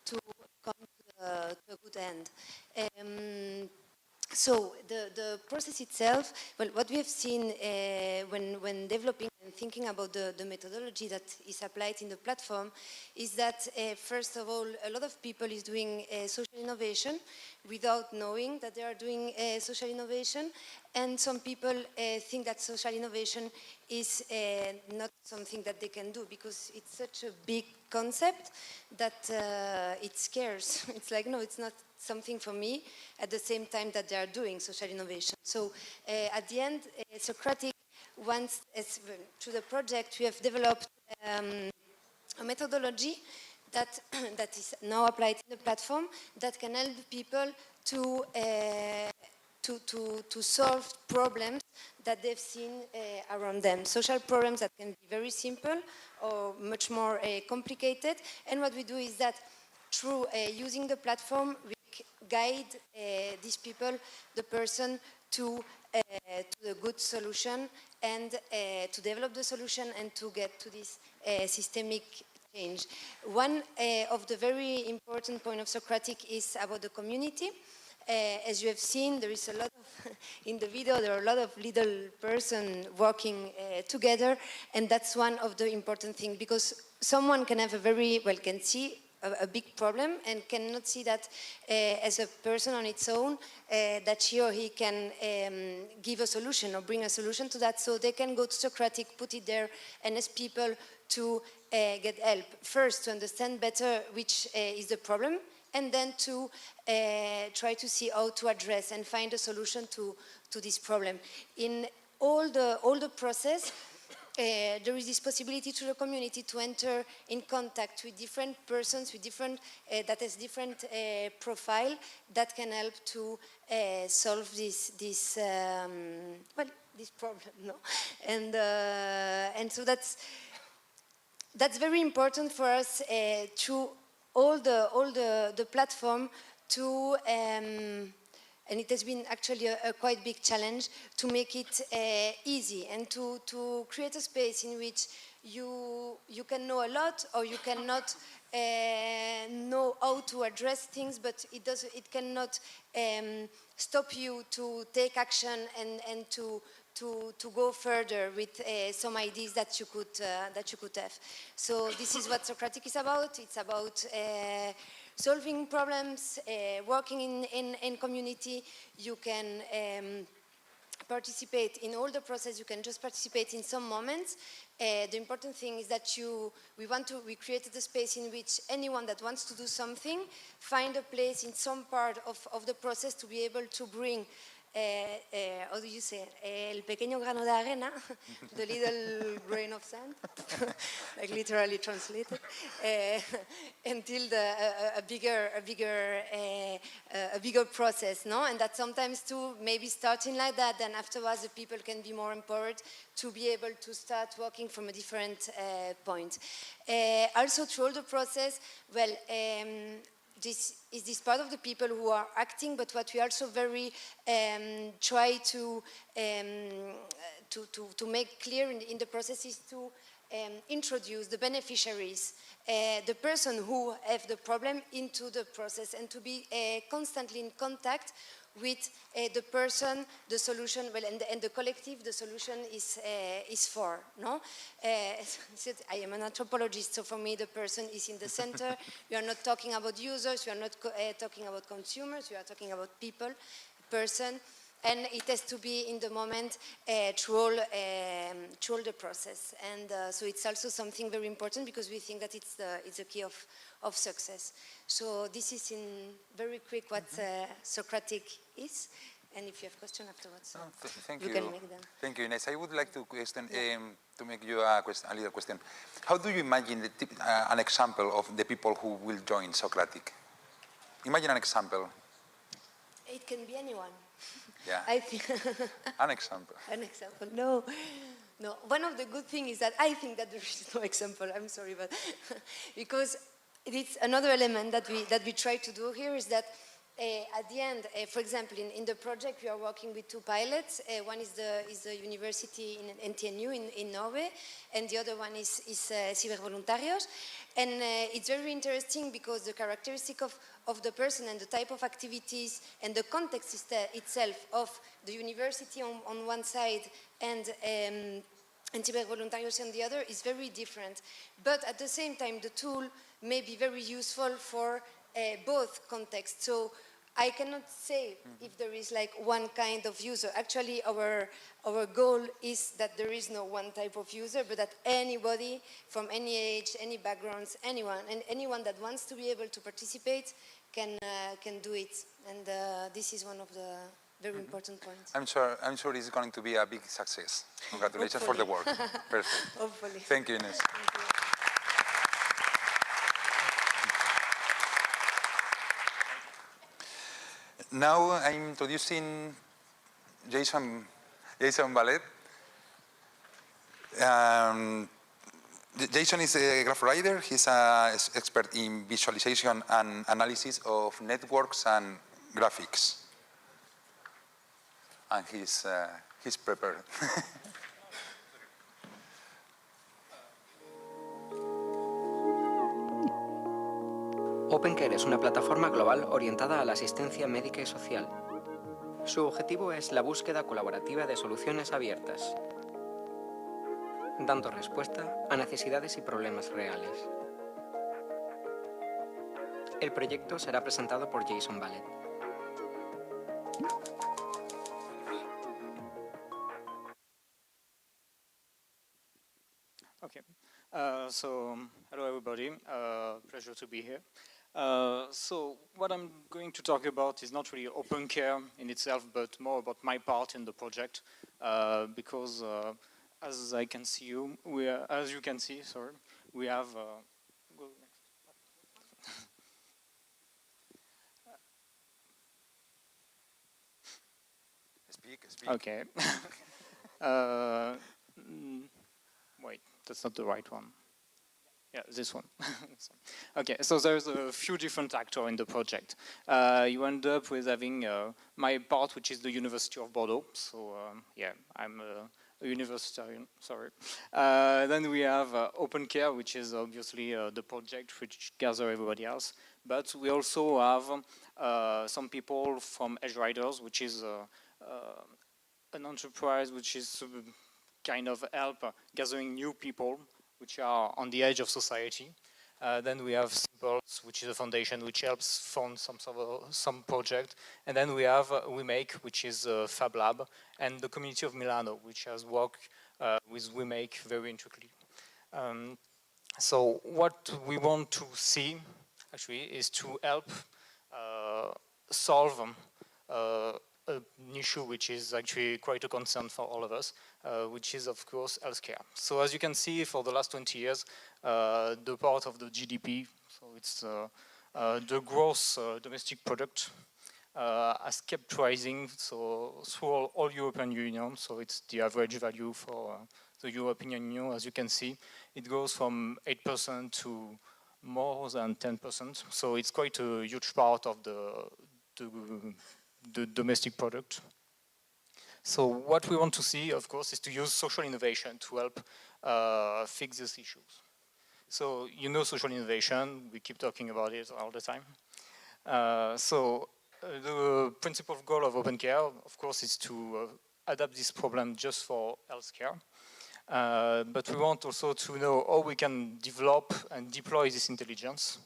to come to a good end. So the process itself, well, what we have seen when developing and thinking about the methodology that is applied in the platform is that, first of all, a lot of people is doing social innovation without knowing that they are doing social innovation, and some people think that social innovation is not something that they can do because it's such a big concept that it scares. It's like, no, it's not something for me at the same time that they are doing social innovation. So at the end, Socratic wants, through the project, we have developed a methodology that, that is now applied in the platform that can help people to solve problems that they've seen around them. Social problems that can be very simple or much more complicated. And what we do is that through using the platform, we guide these people, the person, to the good solution and to develop the solution and to get to this systemic change. One of the very important points of Socratic is about the community. As you have seen, there is a lot of, in the video, there are a lot of little person working together, and that's one of the important things, because someone can have a very, well, can see a big problem and cannot see that as a person on its own, that she or he can give a solution or bring a solution to that. So they can go to Socratic, put it there, and ask people to get help. First, to understand better which is the problem, and then to try to see how to address and find a solution to this problem. In all the process, there is this possibility to the community to enter in contact with different persons, with different, that has different profile that can help to solve this problem, no? And so that's very important for us to all the platform to, and it has been actually a quite big challenge to make it easy and to create a space in which you can know a lot or you cannot know how to address things, but it cannot stop you to take action and to go further with some ideas that you could have. So this is what Socratic is about. It's about solving problems, working in community. You can participate in all the process. You can just participate in some moments. The important thing is that we created a space in which anyone that wants to do something find a place in some part of the process to be able to bring how do you say, el pequeño grano de arena, the little grain of sand, like literally translated, until a bigger process, no? And that sometimes too, maybe starting like that, then afterwards the people can be more empowered to be able to start working from a different point. Also through all the process, well, this is this part of the people who are acting, but what we also very try to make clear in the process is to introduce the beneficiaries, the person who have the problem into the process, and to be constantly in contact with the person, the solution, well, and the collective, the solution is for, no? I am an anthropologist, so for me the person is in the center. We are not talking about users, we are not talking about consumers, we are talking about people, person, and it has to be in the moment through all the process. And so it's also something very important because we think that it's the key of success. So this is in very quick what Socratic is, and if you have questions afterwards, thank you you. can make them. Thank you, Ines. I would like to question, to make you a little question. How do you imagine an example of the people who will join Socratic? Imagine an example. It can be anyone. Yeah. I think An example. An example. No. No, one of the good things is that I think that there is no example. I'm sorry, but because it's another element that we try to do here is that at the end, for example, in the project we are working with two pilots. One is the university in NTNU in Norway, and the other one is Cibervoluntarios. And it's very interesting because the characteristic of the person and the type of activities and the context itself of the university on one side and Cibervoluntarios on the other is very different. But at the same time, the tool may be very useful for both contexts. So I cannot say if there is like one kind of user. Actually, our goal is that there is no one type of user, but that anybody from any age, any backgrounds, anyone that wants to be able to participate can do it. And this is one of the very important points. I'm sure it's going to be a big success. Congratulations for the work. Perfect. Hopefully. Thank you, Ines. Thank you. Now I'm introducing Jason Ballet. Jason is a graph writer. He's an expert in visualization and analysis of networks and graphics. And he's prepared. OpenCare es una plataforma global orientada a la asistencia médica y social. Su objetivo es la búsqueda colaborativa de soluciones abiertas, dando respuesta a necesidades y problemas reales. El proyecto será presentado por Jason Ballet. Okay, so hello everybody, pleasure to be here. So what I'm going to talk about is not really OpenCare in itself, but more about my part in the project, because as you can see, we have. Go next. Speak. Okay. Wait, that's not the right one. Yeah, this one. Okay, so there's a few different actors in the project. You end up with having my part, which is the University of Bordeaux. So yeah, I'm a universitarian, sorry. Then we have OpenCare, which is obviously the project which gathers everybody else. But we also have some people from Edge Riders, which is an enterprise which is kind of help gathering new people which are on the edge of society. Then we have Symbols, which is a foundation which helps fund some project. And then we have WeMake, which is a Fab Lab, and the community of Milano, which has worked with WeMake very intricately. So what we want to see, actually, is to help solve an issue which is actually quite a concern for all of us, which is, of course, healthcare. So as you can see, for the last 20 years, the part of the GDP, so it's the gross domestic product, has kept rising, so through all European Union, so it's the average value for the European Union. As you can see, it goes from 8% to more than 10%, so it's quite a huge part of the domestic product. So what we want to see, of course, is to use social innovation to help fix these issues. So you know social innovation, we keep talking about it all the time. The principal goal of OpenCare, of course, is to adapt this problem just for healthcare. But we want also to know how we can develop and deploy this intelligence,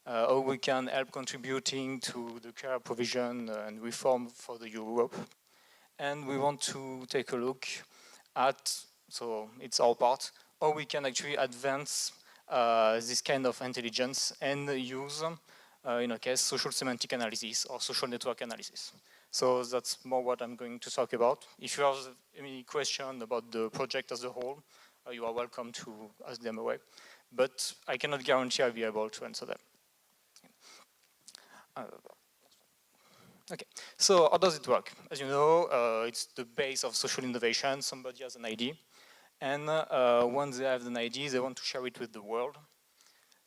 how we can help contributing to the care provision and reform for the Europe. And we want to take a look at, so it's our part, how we can actually advance this kind of intelligence and use, in a case, social semantic analysis or social network analysis. So that's more what I'm going to talk about. If you have any question about the project as a whole, you are welcome to ask them away. But I cannot guarantee I'll be able to answer them. Okay, so how does it work? As you know, it's the base of social innovation. Somebody has an idea, And once they have an idea, they want to share it with the world.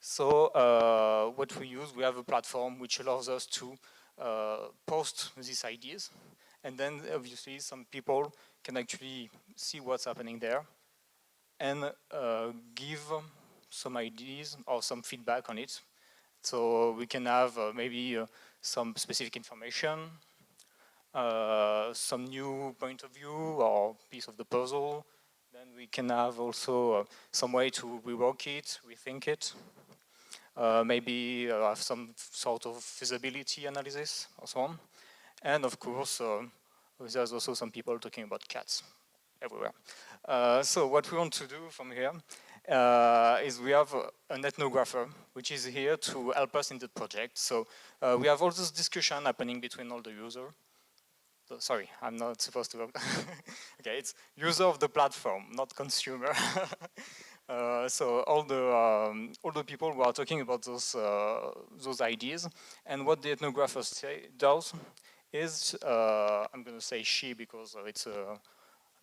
So what we use, we have a platform which allows us to post these ideas. And then obviously some people can actually see what's happening there and give some ideas or some feedback on it. So we can have maybe some specific information, some new point of view or piece of the puzzle. Then we can have also some way to rework it, rethink it. Maybe have some sort of feasibility analysis or so on. And of course, there's also some people talking about cats everywhere. So what we want to do from here is we have an ethnographer, which is here to help us in the project. So we have all this discussion happening between all the users. So, sorry, I'm not supposed to. Okay, it's user of the platform, not consumer. So all the people who are talking about those ideas, and what the ethnographer does is, I'm going to say she because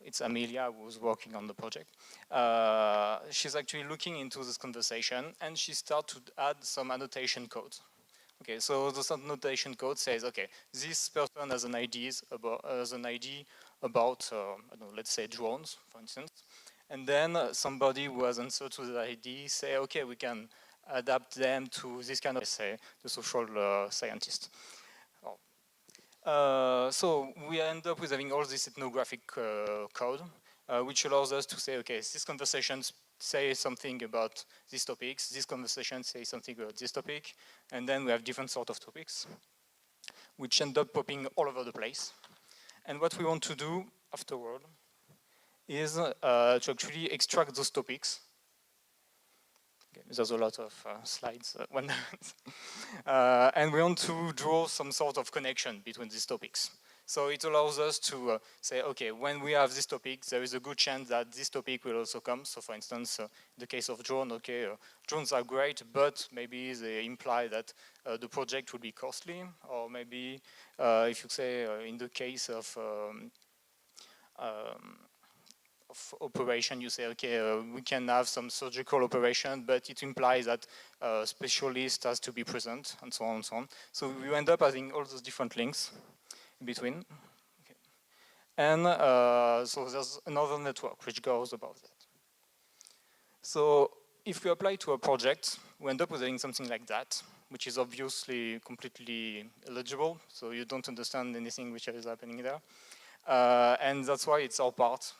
it's Amelia who's working on the project. She's actually looking into this conversation, and she starts to add some annotation code. Okay, so the annotation code says, okay, this person has an idea about, I don't know, let's say drones, for instance. And then somebody who has answered to the idea say, okay, we can adapt them to this kind of, say, the social scientist. So we end up with having all this ethnographic code, which allows us to say, okay, this conversation say something about these topics, this conversation say something about this topic, and then we have different sort of topics, which end up popping all over the place. And what we want to do afterward is to actually extract those topics. Okay, there's a lot of slides. And we want to draw some sort of connection between these topics. So it allows us to say, okay, when we have this topic, there is a good chance that this topic will also come. So for instance, in the case of drone, okay, drones are great, but maybe they imply that the project will be costly. Or maybe if you say in the case of operation, you say, okay, we can have some surgical operation, but it implies that specialist has to be present, and so on and so on. So we end up having all those different links in between. Okay. And so there's another network which goes above that. So if we apply to a project, we end up with having something like that, which is obviously completely illegible, so you don't understand anything which is happening there. And that's why it's our part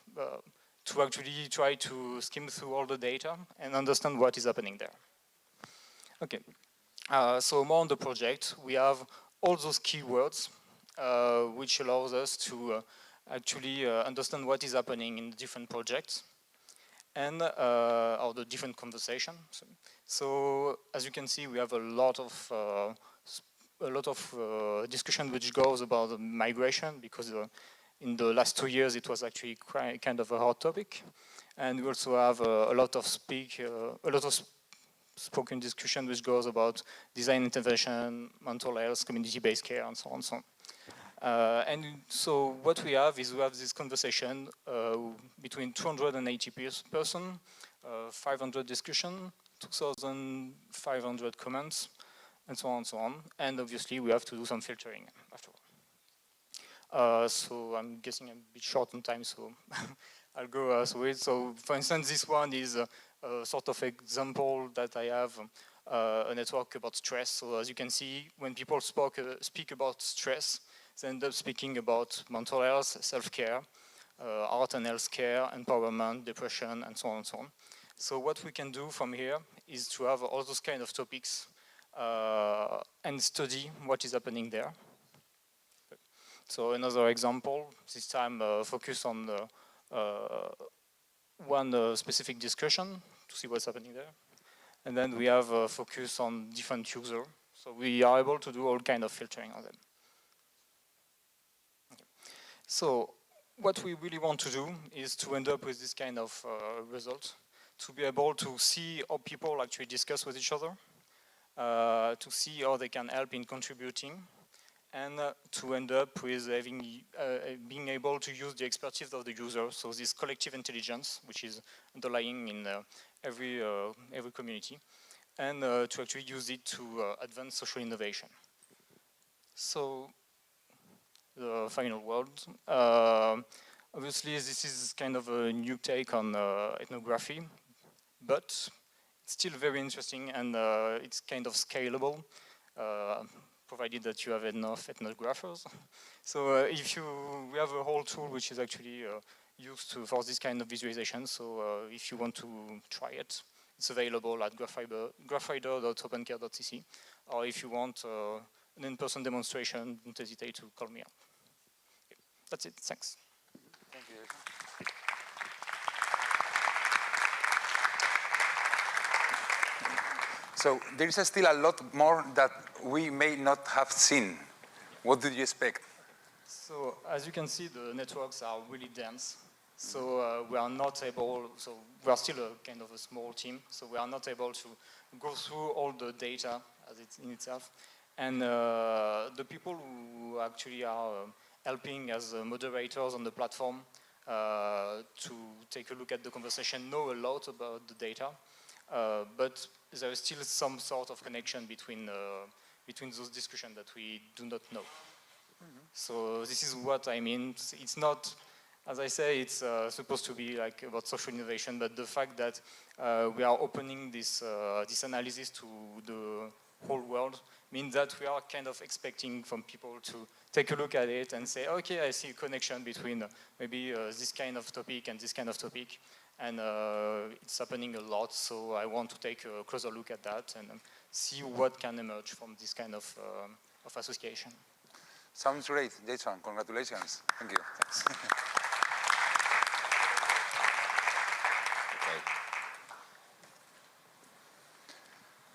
to actually try to skim through all the data and understand what is happening there. Okay, so more on the project, we have all those keywords which allows us to actually understand what is happening in the different projects and or the different conversations. So as you can see, we have a lot of discussion which goes about the migration, because in the last 2 years it was actually kind of a hot topic, and we also have a lot of spoken discussion which goes about design intervention, mental health, community-based care, and so on and so on. And so what we have is we have this conversation between 280 person, 500 discussion, 2,500 comments, and so on and so on. And obviously we have to do some filtering afterwards. So I'm guessing I'm a bit short on time, so I'll go through it. So for instance, this one is a sort of example that I have a network about stress. So as you can see, when people speak about stress, they end up speaking about mental health, self-care, art and health care, empowerment, depression, and so on and so on. So what we can do from here is to have all those kind of topics and study what is happening there. So another example, this time focus on one specific discussion to see what's happening there. And then we have focus on different users. So we are able to do all kind of filtering on them. Okay. So what we really want to do is to end up with this kind of result, to be able to see how people actually discuss with each other, to see how they can help in contributing, and to end up with having, being able to use the expertise of the user, so this collective intelligence, which is underlying in every community, and to actually use it to advance social innovation. So, the final word. Obviously, this is kind of a new take on ethnography, but it's still very interesting, and it's kind of scalable, provided that you have enough ethnographers. So if we have a whole tool which is actually used for this kind of visualization. So if you want to try it, it's available at graphrider.opencare.cc. Or if you want an in-person demonstration, don't hesitate to call me up. Okay. That's it. Thanks. Thank you. So there is still a lot more that we may not have seen. What do you expect? So as you can see, the networks are really dense. So we are not able, so we are still a kind of a small team, so we are not able to go through all the data as it's in itself. And the people who actually are helping as moderators on the platform to take a look at the conversation know a lot about the data, but there is still some sort of connection between those discussions that we do not know. So this is what I mean. It's not, as I say, it's supposed to be like about social innovation, but the fact that we are opening this analysis to the whole world means that we are kind of expecting from people to take a look at it and say, okay, I see a connection between maybe this kind of topic and this kind of topic, and it's happening a lot, so I want to take a closer look at that and see what can emerge from this kind of association. Sounds great, Jason. Congratulations. Thank you. Thanks.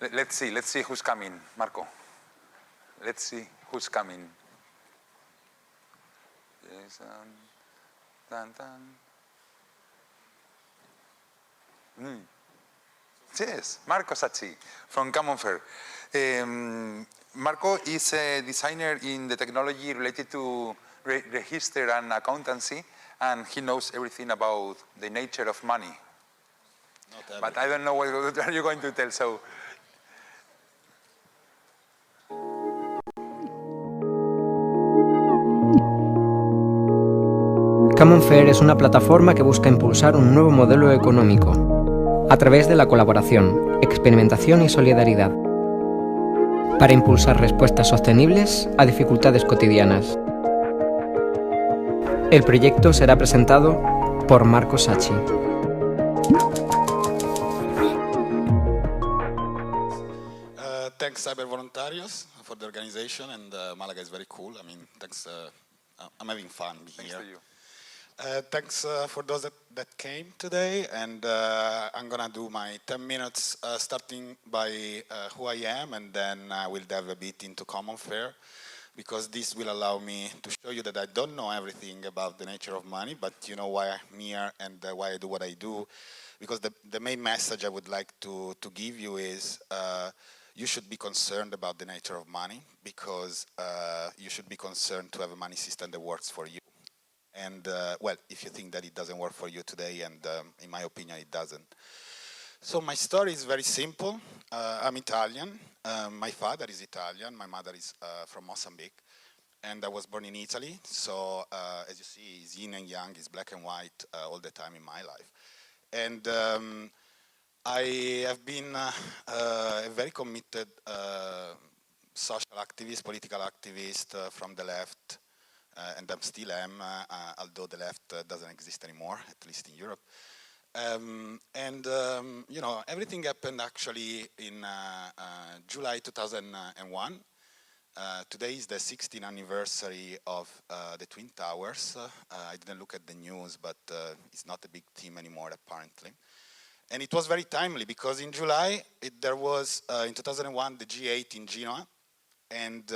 Okay. Let's see who's coming, Marco. Let's see who's coming. Jason. Dun, dun. Yes, Marco Sacchi from Common Fair. Marco is a designer in the technology related to register and accountancy, and he knows everything about the nature of money. But I don't know what are you going to tell, so. Common Fair es una plataforma que busca impulsar un nuevo modelo económico a través de la colaboración, experimentación y solidaridad, para impulsar respuestas sostenibles a dificultades cotidianas. El proyecto será presentado por Marco Sacchi. Thanks, Cyber Voluntarios, for the organization, and Malaga is very cool. I mean, thanks. I'm having fun here. Thanks to you. Thanks for those that came today, and I'm gonna do my 10 minutes starting by who I am, and then I will dive a bit into Common Fair, because this will allow me to show you that I don't know everything about the nature of money, but you know why I'm here and why I do what I do, because the main message I would like to give you is you should be concerned about the nature of money, because you should be concerned to have a money system that works for you. And well, if you think that it doesn't work for you today, and in my opinion, it doesn't. So my story is very simple. I'm Italian. My father is Italian. My mother is from Mozambique. And I was born in Italy. So as you see, it's yin and yang, it's black and white all the time in my life. And I have been a very committed social activist, political activist from the left. And I still am, although the left doesn't exist anymore, at least in Europe. You know, everything happened actually in July 2001. Today is the 16th anniversary of the Twin Towers. I didn't look at the news, but it's not a big theme anymore, apparently. And it was very timely, because in July, there was, in 2001, the G8 in Genoa, and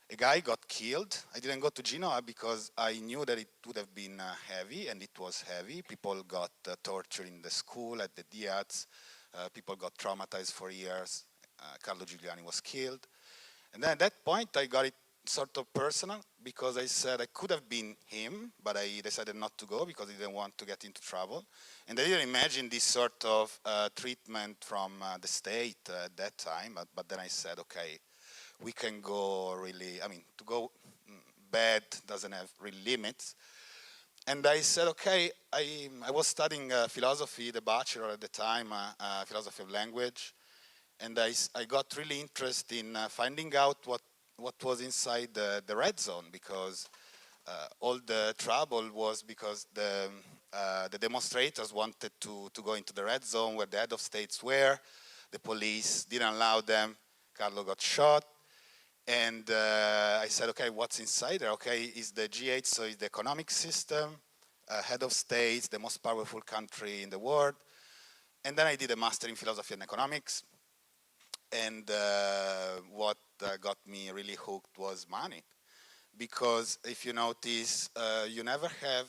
a guy got killed. I didn't go to Genoa because I knew that it would have been heavy, and it was heavy. People got tortured in the school, at the Diaz. People got traumatized for years. Carlo Giuliani was killed. And then at that point, I got it sort of personal, because I said I could have been him, but I decided not to go because I didn't want to get into trouble. And I didn't imagine this sort of treatment from the state at that time, but then I said, okay, we can go really, I mean, to go bad doesn't have real limits. And I said, okay, I was studying philosophy, the bachelor at the time, philosophy of language, and I got really interested in finding out what was inside the red zone, because all the trouble was because the demonstrators wanted to go into the red zone where the head of states were. The police didn't allow them. Carlo got shot. And I said, okay, what's inside there? Okay, is the G8, so it's the economic system, head of states, the most powerful country in the world. And then I did a master in philosophy and economics. And what got me really hooked was money. Because if you notice, you never have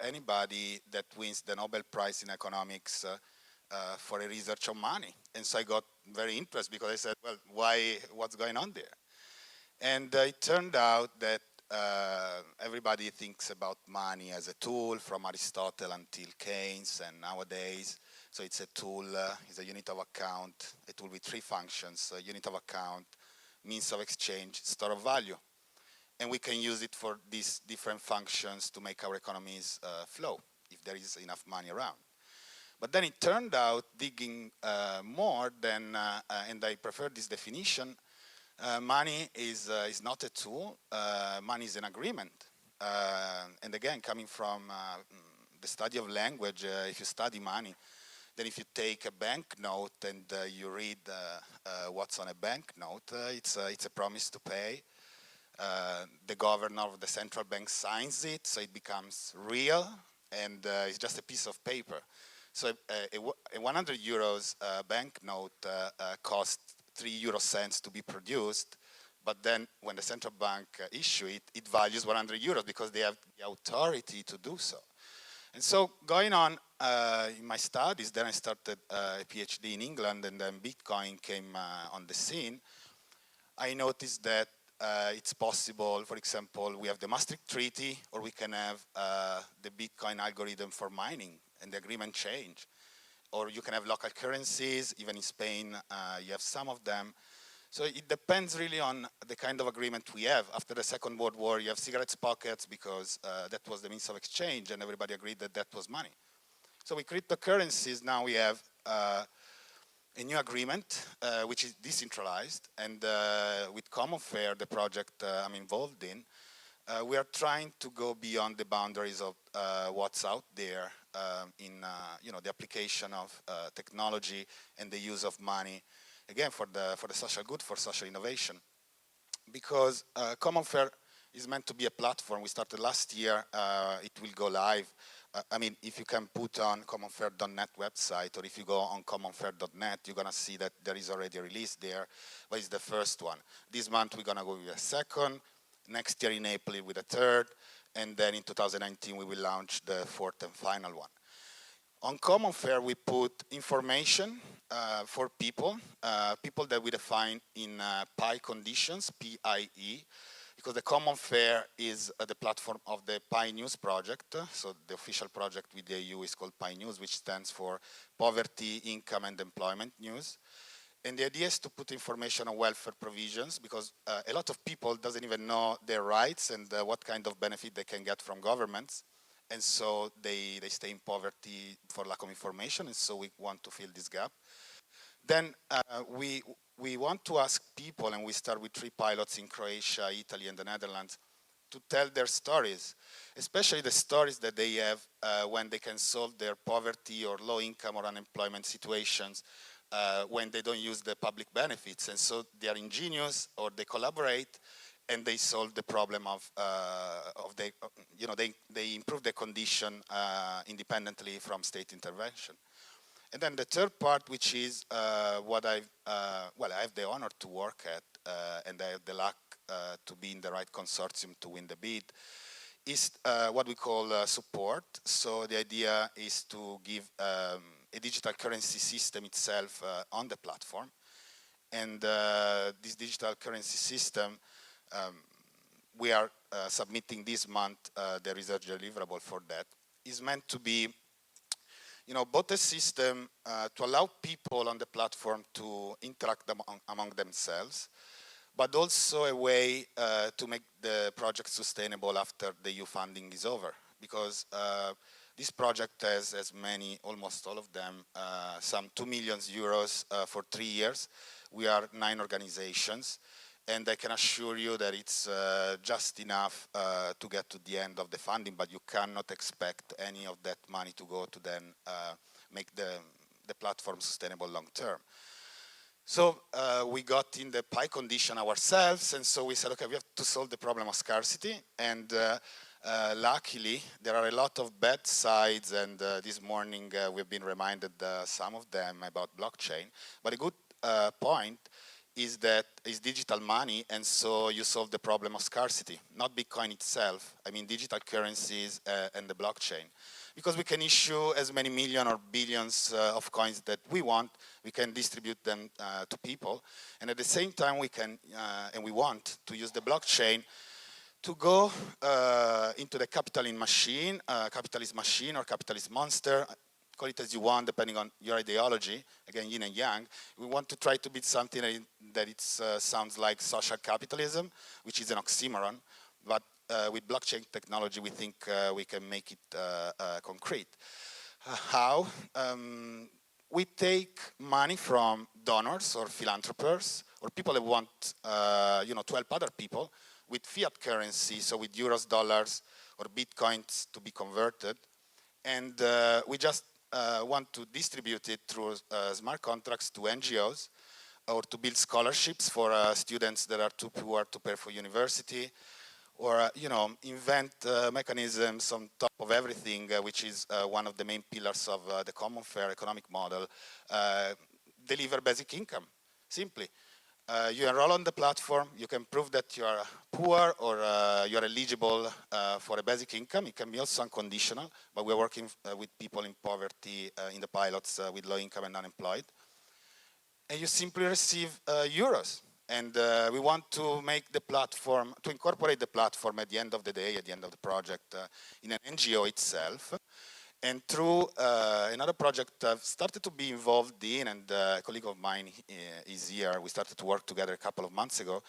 anybody that wins the Nobel Prize in economics for a research on money. And so I got very interested because I said, well, what's going on there? And it turned out that everybody thinks about money as a tool from Aristotle until Keynes and nowadays. So it's a tool, it's a unit of account, a tool with three functions, a unit of account, means of exchange, store of value. And we can use it for these different functions to make our economies flow, if there is enough money around. But then it turned out, digging more, and I prefer this definition, money is not a tool, money is an agreement. And again, coming from the study of language, if you study money, then if you take a banknote and you read what's on a banknote, it's a promise to pay. The governor of the central bank signs it, so it becomes real, and it's just a piece of paper. So a 100 euros banknote costs 3 euro cents to be produced, but then when the central bank issue it, it values 100 euros because they have the authority to do so. And so going on in my studies, then I started a PhD in England, and then Bitcoin came on the scene. I noticed that it's possible, for example, we have the Maastricht Treaty, or we can have the Bitcoin algorithm for mining, and the agreement change. Or you can have local currencies, even in Spain, you have some of them. So it depends really on the kind of agreement we have. After the Second World War, you have cigarettes pockets because that was the means of exchange, and everybody agreed that that was money. So with cryptocurrencies, now we have a new agreement, which is decentralized, and with Commonfare, the project I'm involved in, we are trying to go beyond the boundaries of what's out there in the application of technology and the use of money, again, for the social good, for social innovation. Because Commonfare is meant to be a platform. We started last year. It will go live. I mean, if you can put on commonfare.net website, or if you go on commonfare.net, you're going to see that there is already a release there, but it's the first one. This month, we're going to go with a second. Next year in April with a third. And then in 2019, we will launch the fourth and final one. On Commonfare, we put information for people that we define in PIE conditions, P-I-E, because the Commonfare is the platform of the PIE News project. So the official project with the EU is called PIE News, which stands for Poverty, Income, and Employment News. And the idea is to put information on welfare provisions, because a lot of people doesn't even know their rights and what kind of benefit they can get from governments. And so they stay in poverty for lack of information, and so we want to fill this gap. Then we want to ask people, and we start with 3 pilots in Croatia, Italy, and the Netherlands, to tell their stories, especially the stories that they have when they can solve their poverty or low income or unemployment situations when they don't use the public benefits. And so they are ingenious, or they collaborate, and they solve the problem of they improve the condition independently from state intervention. And then the third part, which is what I have the honor to work at, and I have the luck to be in the right consortium to win the bid, is what we call support. So the idea is to give a digital currency system itself on the platform. And this digital currency system we are submitting this month the research deliverable for that, is meant to be, both a system to allow people on the platform to interact among themselves, but also a way to make the project sustainable after the EU funding is over. Because this project has many, almost all of them, some 2 million euros for 3 years. We are 9 organizations, and I can assure you that it's just enough to get to the end of the funding, but you cannot expect any of that money to go to then make the platform sustainable long term. So we got in the pie condition ourselves, and so we said, okay, we have to solve the problem of scarcity, and luckily there are a lot of bad sides, and this morning we've been reminded some of them about blockchain, but a good point is that it's digital money, and so you solve the problem of scarcity, not Bitcoin itself, I mean digital currencies and the blockchain. Because we can issue as many million or billions of coins that we want, we can distribute them to people, and at the same time we can, and we want to use the blockchain to go into the capitalist machine or capitalist monster, call it as you want, depending on your ideology, again, yin and yang. We want to try to build something that sounds like social capitalism, which is an oxymoron, but with blockchain technology, we think we can make it concrete. How? We take money from donors or philanthropists or people that want, to help other people with fiat currency, so with euros, dollars, or bitcoins to be converted, and we just want to distribute it through smart contracts to NGOs, or to build scholarships for students that are too poor to pay for university, or invent mechanisms on top of everything, which is one of the main pillars of the common fair economic model, deliver basic income, simply. You enroll on the platform, you can prove that you are poor or you are eligible for a basic income. It can be also unconditional, but we're working with people in poverty in the pilots with low income and unemployed. And you simply receive euros. And we want to make the platform, to incorporate the platform at the end of the day, at the end of the project, in an NGO itself. And through another project I've started to be involved in, and a colleague of mine is here, we started to work together a couple of months ago.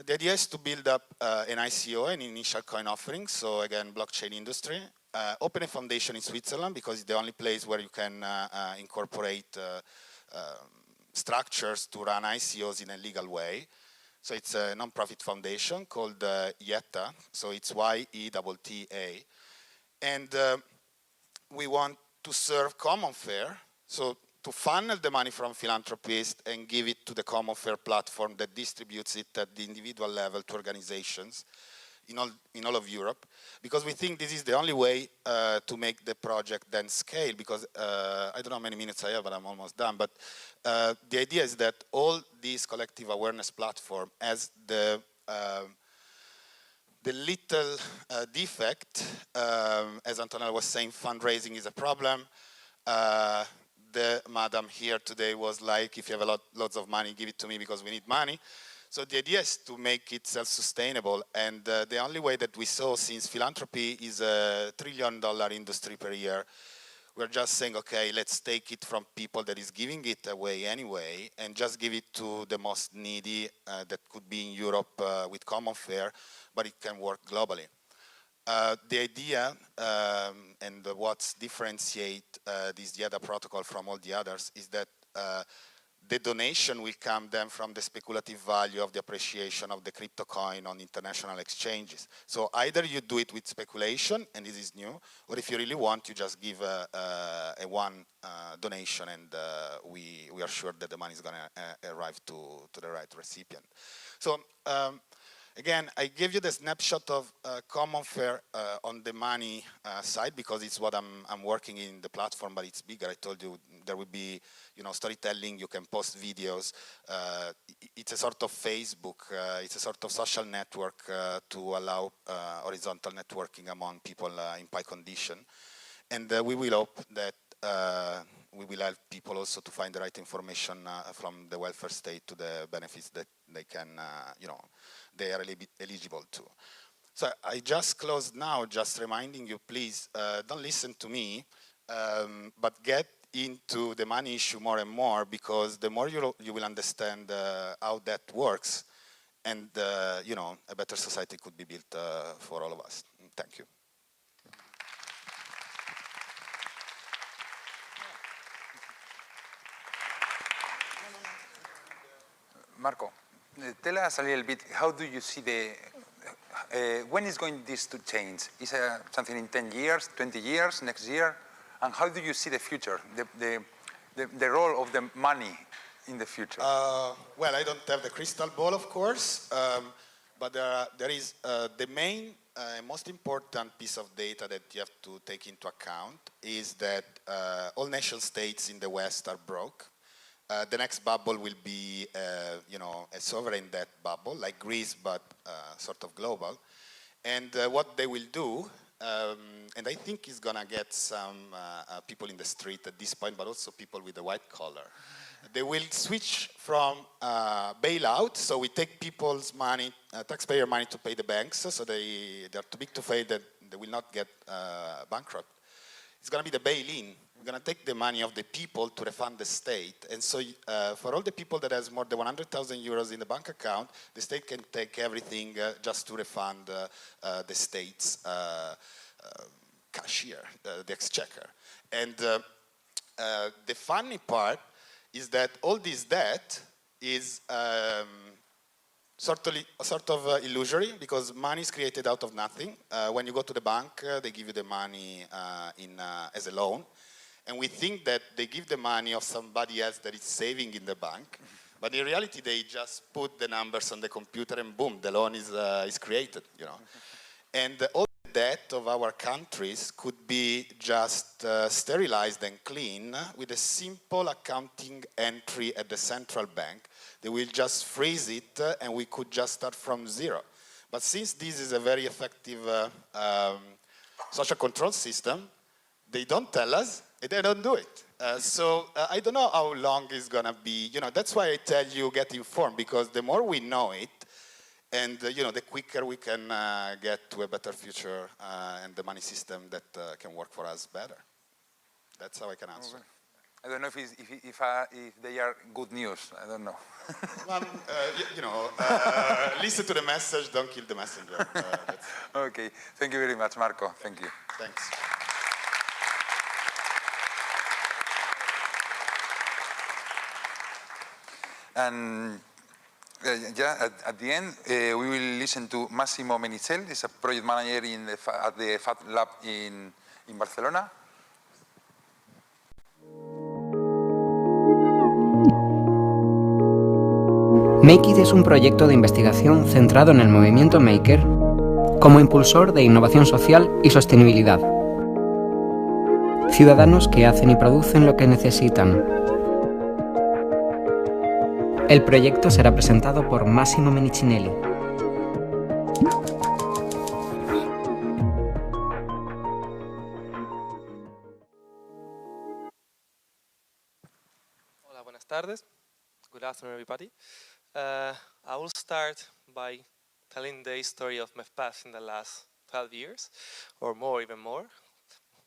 The idea is to build up an ICO, an initial coin offering, so again, blockchain industry. Open a foundation in Switzerland, because it's the only place where you can incorporate structures to run ICOs in a legal way. So it's a non-profit foundation called YETA, so it's Y-E-T-T-A. And we want to serve common fair, so to funnel the money from philanthropists and give it to the common fair platform that distributes it at the individual level to organizations in all of Europe, because we think this is the only way to make the project then scale, because I don't know how many minutes I have, but I'm almost done, but the idea is that all these collective awareness platform has the little defect, as Antonella was saying, fundraising is a problem. The madam here today was like, if you have lots of money, give it to me because we need money. So the idea is to make it self-sustainable, and the only way that we saw, since philanthropy is a $1 trillion industry per year, we're just saying, okay, let's take it from people that is giving it away anyway, and just give it to the most needy that could be in Europe with common fare, but it can work globally. The idea, and what differentiates this YETA protocol from all the others, is that the donation will come then from the speculative value of the appreciation of the crypto coin on international exchanges. So either you do it with speculation, and this is new, or if you really want, you just give a one donation, and we are sure that the money is going to arrive to the right recipient. So again, I gave you the snapshot of common fare on the money side, because it's what I'm working in the platform, but it's bigger. I told you there will be, storytelling, you can post videos. It's a sort of Facebook, it's a sort of social network to allow horizontal networking among people in pie condition. And we will hope that we will help people also to find the right information from the welfare state to the benefits that they can, they are eligible to. So I just closed now, just reminding you, please, don't listen to me, but get into the money issue more and more, because the more you will understand how that works, and a better society could be built for all of us. Thank you. Marco, tell us a little bit, how do you see when is going this to change? Is it something in 10 years, 20 years, next year? And how do you see the future, the role of the money in the future? Well, I don't have the crystal ball, of course, but there is the main most important piece of data that you have to take into account is that all nation states in the West are broke. The next bubble will be, a sovereign debt bubble, like Greece, but sort of global. And what they will do, and I think it's gonna get some people in the street at this point, but also people with a white collar. They will switch from bailout, so we take people's money, taxpayer money to pay the banks, so they're too big to fail, that they will not get bankrupt. It's gonna be the bail-in. We're going to take the money of the people to refund the state. And so for all the people that has more than 100,000 euros in the bank account, the state can take everything just to refund the state's cashier, the exchequer. And the funny part is that all this debt is sort of illusory, because money is created out of nothing. When you go to the bank, they give you the money as a loan. And we think that they give the money of somebody else that is saving in the bank, but in reality they just put the numbers on the computer and boom, the loan is created, And all the debt of our countries could be just sterilized and clean with a simple accounting entry at the central bank. They will just freeze it and we could just start from zero. But since this is a very effective social control system, they don't tell us, they don't do it. So I don't know how long it's gonna be. That's why I tell you, get informed, because the more we know it, and the quicker we can get to a better future and the money system that can work for us better. That's how I can answer. Okay. I don't know if they are good news. I don't know. Listen to the message, don't kill the messenger. Okay. Thank you very much, Marco. Thank you. Thanks. And at the end, we will listen to Massimo Menicel. He's a project manager at the Fat Lab in Barcelona. Make It es un proyecto de investigación centrado en el movimiento Maker como impulsor de innovación social y sostenibilidad. Ciudadanos que hacen y producen lo que necesitan. El proyecto será presentado por Massimo Menicinelli. Hola, buenas tardes. Good afternoon, everybody. I will start by telling the story of my path in the last 12 years, or more, even more,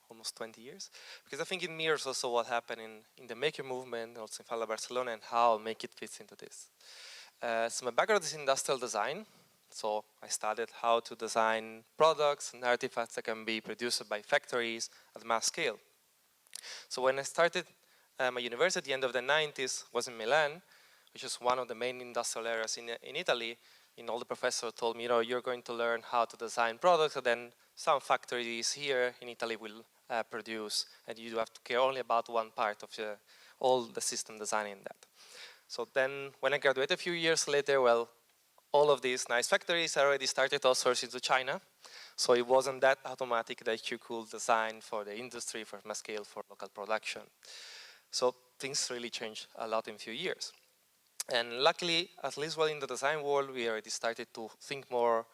almost 20 years, because I think it mirrors also what happened in the Maker movement, also in Fala Barcelona, and how Make It fits into this. So my background is industrial design, so I studied how to design products and artifacts that can be produced by factories at mass scale. So when I started my university at the end of the 90s, was in Milan, which is one of the main industrial areas in Italy, and all the professors told me, you're going to learn how to design products, and then some factories here in Italy will produce, and you have to care only about one part of all the system design in that. So then, when I graduated a few years later, well, all of these nice factories already started outsourcing to China, so it wasn't that automatic that you could design for the industry, for mass scale, for local production. So things really changed a lot in a few years. And luckily, at least while in the design world, we already started to think more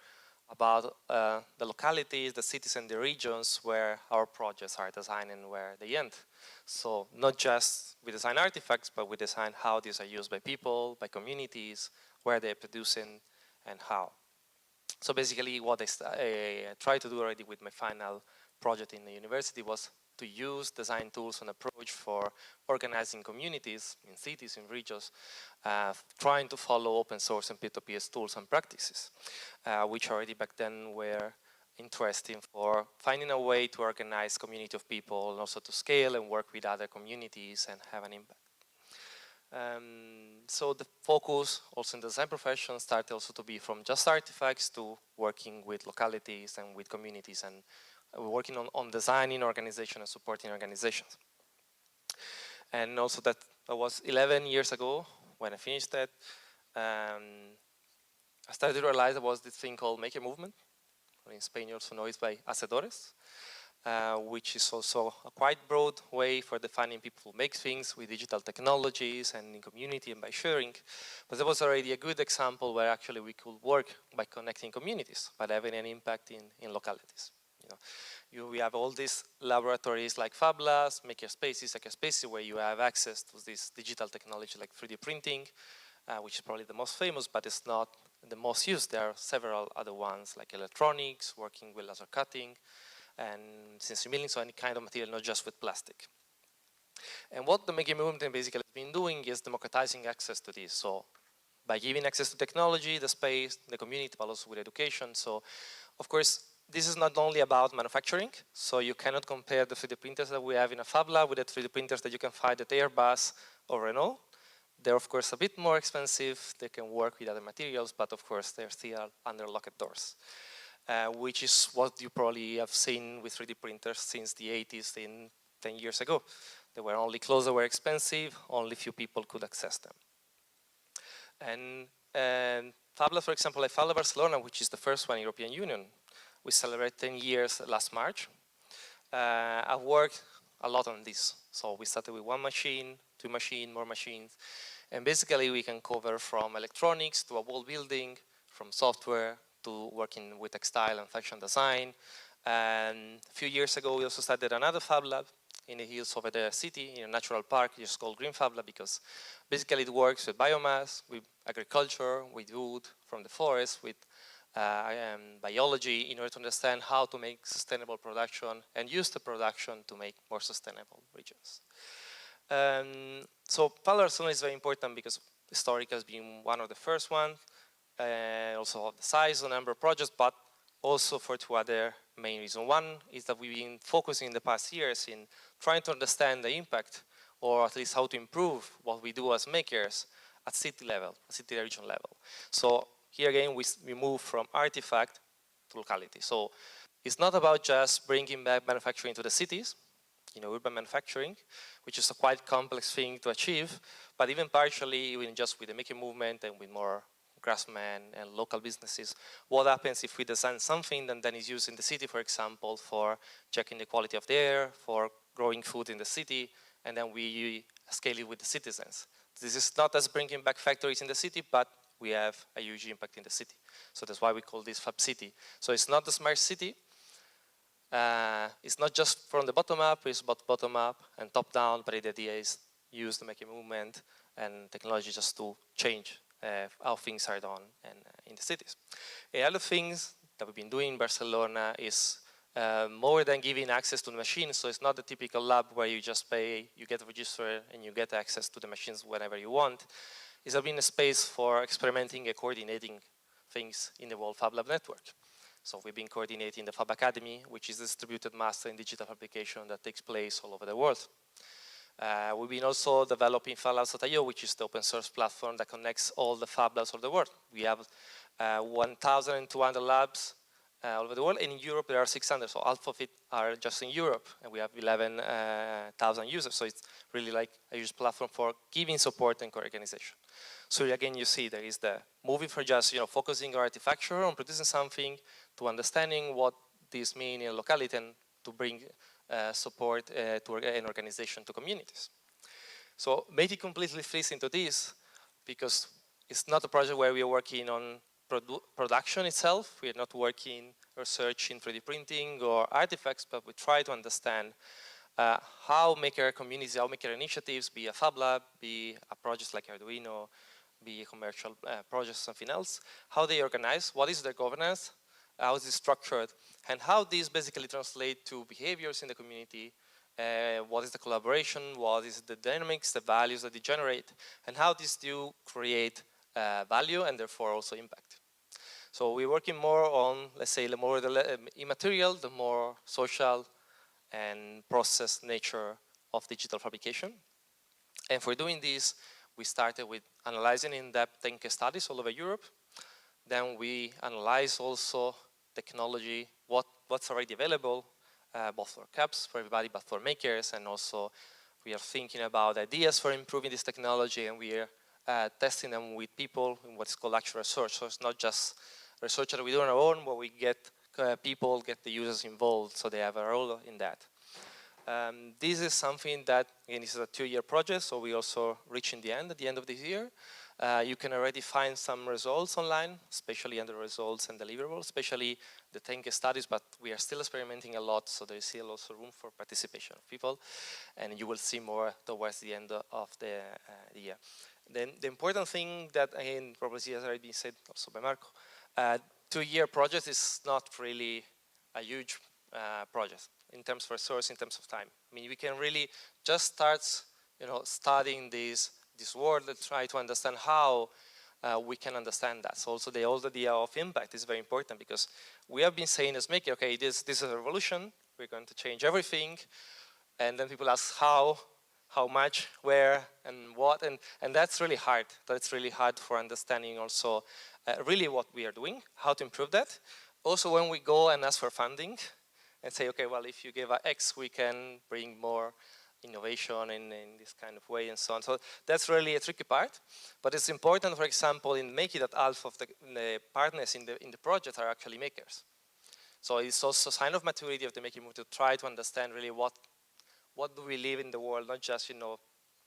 about the localities, the cities and the regions where our projects are designed and where they end. So not just we design artifacts, but we design how these are used by people, by communities, where they're producing and how. So basically what I tried to do already with my final project in the university was to use design tools and approach for organizing communities in cities, in regions, trying to follow open source and peer-to-peer tools and practices, which already back then were interesting for finding a way to organize community of people and also to scale and work with other communities and have an impact. So the focus also in the design profession started also to be from just artifacts to working with localities and with communities, and working on designing organization and supporting organizations. And also that was 11 years ago when I finished that. I started to realize there was this thing called Make a Movement, or in Spain you also know it by Hacedores, which is also a quite broad way for defining people who make things with digital technologies and in community and by sharing. But there was already a good example where actually we could work by connecting communities, by having an impact in localities. We have all these laboratories like Fab Labs, makerspaces, where you have access to this digital technology like 3D printing, which is probably the most famous, but it's not the most used. There are several other ones like electronics, working with laser cutting, and CNC milling, so any kind of material, not just with plastic. And what the Making Movement basically has been doing is democratizing access to this. So by giving access to technology, the space, the community, but also with education. So of course, this is not only about manufacturing, so you cannot compare the 3D printers that we have in a Fab Lab with the 3D printers that you can find at Airbus or Renault. They're of course a bit more expensive, they can work with other materials, but of course they're still under locked doors. Which is what you probably have seen with 3D printers since the 80s, 10 years ago. They were only closed, they were expensive, only few people could access them. And Fab Lab, for example, like Fab Lab Barcelona, which is the first one in European Union, we celebrate 10 years last March. I've worked a lot on this. So we started with one machine, two machines, more machines. And basically we can cover from electronics to a wall building, from software to working with textile and fashion design. And a few years ago we also started another Fab Lab in the hills over the city, in a natural park. It's called Green Fab Lab because basically it works with biomass, with agriculture, with wood from the forest, with biology, in order to understand how to make sustainable production and use the production to make more sustainable regions. So Fab Lab Barcelona is very important because historically has been one of the first ones, also of the size, the number of projects, but also for two other main reasons. One is that we've been focusing in the past years in trying to understand the impact, or at least how to improve what we do as makers at city level, at city region level. So here again, we move from artifact to locality. So it's not about just bringing back manufacturing to the cities, urban manufacturing, which is a quite complex thing to achieve, but even partially, even just with the making movement and with more craftsmen and local businesses, what happens if we design something that then is used in the city, for example, for checking the quality of the air, for growing food in the city, and then we scale it with the citizens. This is not as bringing back factories in the city, but we have a huge impact in the city. So that's why we call this Fab City. So it's not the smart city. It's not just from the bottom up, it's both bottom up and top down, but the idea is use the making movement and technology just to change how things are done in the cities. The other things that we've been doing in Barcelona is more than giving access to the machines. So it's not the typical lab where you just pay, you get registered, and you get access to the machines whenever you want. It's been a space for experimenting and coordinating things in the World Fab Lab network. So we've been coordinating the Fab Academy, which is a distributed master in digital fabrication that takes place all over the world. We've been also developing FabLabs.io, which is the open source platform that connects all the Fab Labs of the world. We have 1,200 labs all over the world, and in Europe there are 600, so half of it are just in Europe, and we have 11,000 users, so it's really like a huge platform for giving support and co-organization. So again, you see there is the moving from just focusing on artifacture, on producing something, to understanding what this means in a locality and to bring support to an organization, to communities. So make it completely fits into this, because it's not a project where we are working on production itself. We are not working research in 3D printing or artifacts, but we try to understand how maker communities, how maker initiatives, be a Fab Lab, be a project like Arduino, be a commercial project, something else, how they organize, what is their governance, how is it structured, and how these basically translate to behaviors in the community, what is the collaboration, what is the dynamics, the values that they generate, and how these do create value and therefore also impact. So we're working more on, let's say, the more immaterial, the more social and process nature of digital fabrication. And for doing this, we started with analyzing in-depth 10 case studies all over Europe. Then we analyze also technology, what's already available, both for cups, for everybody, but for makers, and also we are thinking about ideas for improving this technology, and we are testing them with people in what's called actual research. So it's not just research that we do on our own, but we get people, get the users involved, so they have a role in that. This is something that, again, this is a 2-year project, so we also reaching the end at the end of this year. You can already find some results online, especially under results and deliverables, especially the 10 case studies, but we are still experimenting a lot, so there is still also room for participation of people, and you will see more towards the end of the year. Then the important thing that, again, probably has already been said also by Marco, 2-year project is not really a huge project in terms of resource, in terms of time. I mean, we can really just start, studying this world and try to understand how we can understand that. So also the whole idea of impact is very important, because we have been saying as maker, okay, this is a revolution, we're going to change everything, and then people ask how much, where, and what, and that's really hard. That's really hard for understanding also really what we are doing, how to improve that. Also, when we go and ask for funding and say, okay, well, if you give X, we can bring more innovation in this kind of way and so on. So that's really a tricky part, but it's important, for example, in making that half of the partners in the project are actually makers. So it's also a sign of maturity of the making movement to try to understand really what do we live in the world, not just,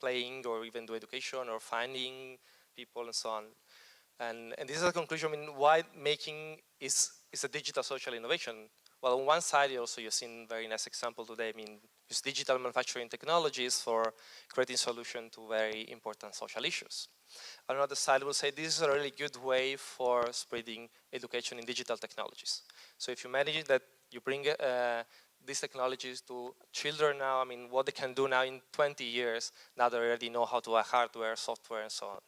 playing or even do education or finding people and so on. And this is a conclusion, I mean, why making is a digital social innovation. Well, on one side, also you've seen a very nice example today. I mean, use digital manufacturing technologies for creating solutions to very important social issues. On the other side, we'll say this is a really good way for spreading education in digital technologies. So if you manage that, you bring these technologies to children now, I mean, what they can do now in 20 years, now they already know how to hack hardware, software, and so on.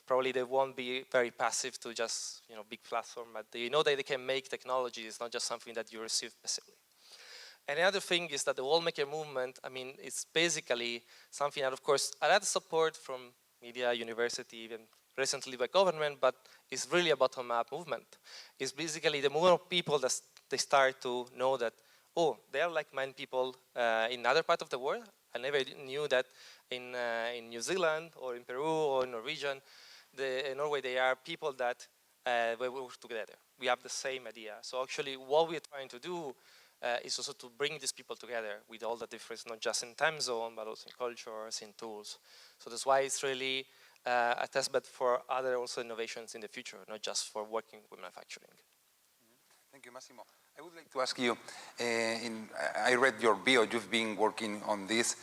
Probably they won't be very passive to just, big platform, but they know that they can make technology. It's not just something that you receive passively. And the other thing is that the whole maker movement, I mean, it's basically something that, of course, a lot of support from media, university, even recently by government, but it's really a bottom-up movement. It's basically the more people that they start to know that, oh, they are like-minded people in other parts of the world. I never knew that in New Zealand or in Peru or in Norwegian, in Norway, they are people that we work together. We have the same idea. So actually what we're trying to do is also to bring these people together with all the difference, not just in time zone, but also in cultures, in tools. So that's why it's really a testbed for other also innovations in the future, not just for working with manufacturing. Thank you, Massimo. I would like to ask you, I read your bio, you've been working on this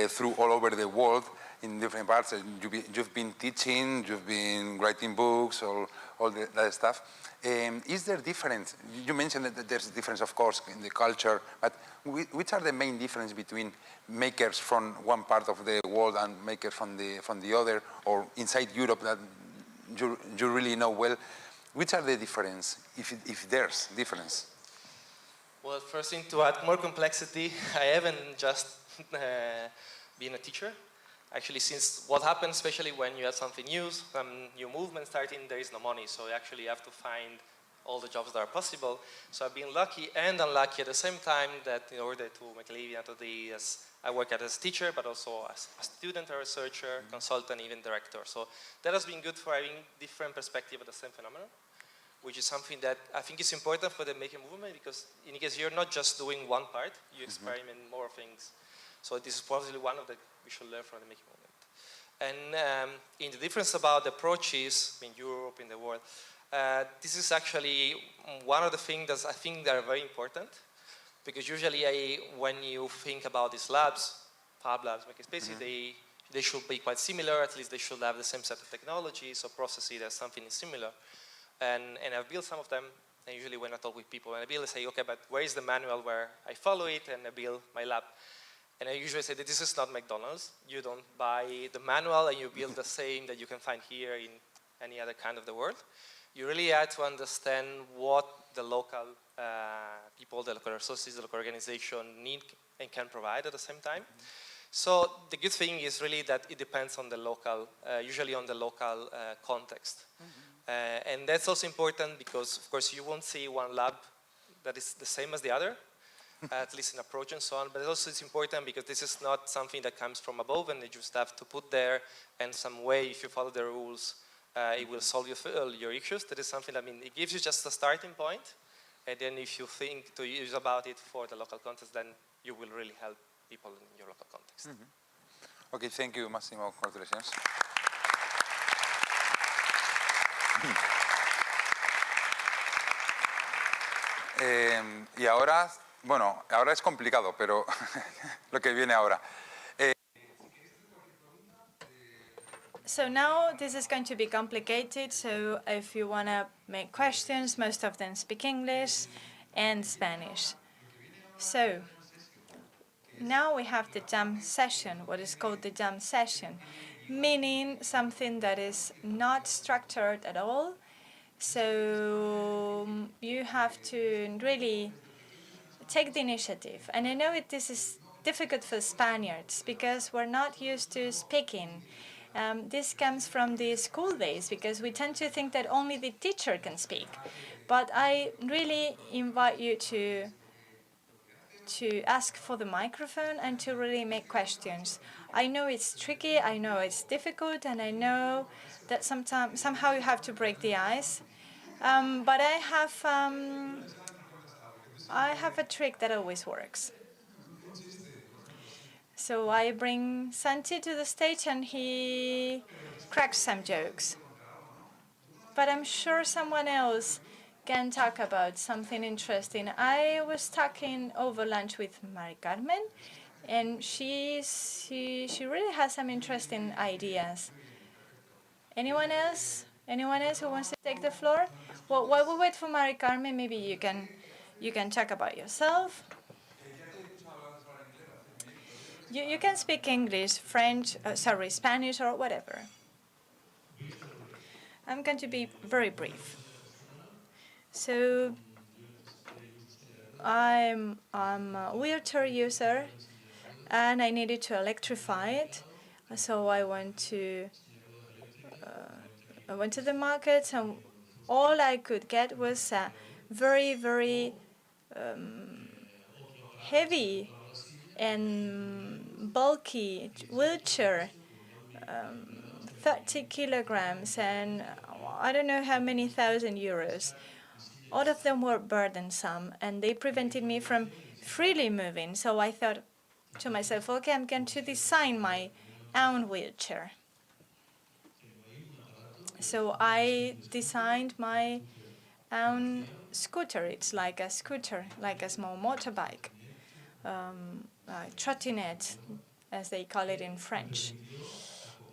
through all over the world in different parts. You've been teaching, you've been writing books, all that stuff. Is there difference? You mentioned that there's a difference, of course, in the culture, but which are the main difference between makers from one part of the world and makers from the other, or inside Europe that you really know well? Which are the difference, if there's difference? Well, first thing, to add more complexity, I haven't just been a teacher. Actually, since what happens, especially when you have something new, some new movement starting, there is no money. So you actually have to find all the jobs that are possible. So I've been lucky and unlucky at the same time that in order to make a living out of this, I work as a teacher, but also as a student, a researcher, consultant, even director. So that has been good for having different perspective of the same phenomenon, which is something that I think is important for the making movement, because in case you're not just doing one part, you experiment more things. So this is probably one of the we should learn from the making movement. And in the difference about the approaches in Europe, in the world, This is actually one of the things that I think that are very important, because usually when you think about these labs, fab labs, makerspaces, they should be quite similar. At least they should have the same set of technologies or processes that something is similar. And I've built some of them. And usually when I talk with people, and I build, I say, okay, but where is the manual where I follow it and I build my lab? And I usually say that this is not McDonald's. You don't buy the manual and you build the same that you can find here in any other kind of the world. You really have to understand what the local people, the local resources, the local organization need and can provide at the same time. So the good thing is really that it depends on the local, usually on the local context. And that's also important because, of course, you won't see one lab that is the same as the other, at least in approach and so on. But also it's important because this is not something that comes from above and you just have to put there, and some way, if you follow the rules, it will solve your issues. That is something, I mean, it gives you just a starting point. And then if you think to use about it for the local context, then you will really help people in your local context. Okay, thank you, Massimo. Congratulations. Y ahora, bueno, ahora es complicado, pero lo que viene ahora. So now this is going to be complicated, so if you want to make questions, most of them speak English and Spanish. So now we have the jam session, what is called the jam session, meaning something that is not structured at all. So you have to really take the initiative. And I know this is difficult for Spaniards because we're not used to speaking. This comes from the school days because we tend to think that only the teacher can speak. But I really invite you to ask for the microphone and to really make questions. I know it's tricky, I know it's difficult, and I know that somehow you have to break the ice. But I have a trick that always works. So I bring Santi to the stage and he cracks some jokes. But I'm sure someone else can talk about something interesting. I was talking over lunch with Mari Carmen, and she really has some interesting ideas. Anyone else? Anyone else who wants to take the floor? Well, while we wait for Mari Carmen, maybe you can talk about yourself. You can speak English, French, Spanish, or whatever. I'm going to be very brief. So I'm a wheelchair user, and I needed to electrify it. So I went to the market, and all I could get was a very, very heavy and bulky wheelchair, 30 kilograms, and I don't know how many thousand euros. All of them were burdensome, and they prevented me from freely moving. So I thought to myself, okay, I'm going to design my own wheelchair. So I designed my own scooter. It's like a scooter, like a small motorbike, trottinette, as they call it in French,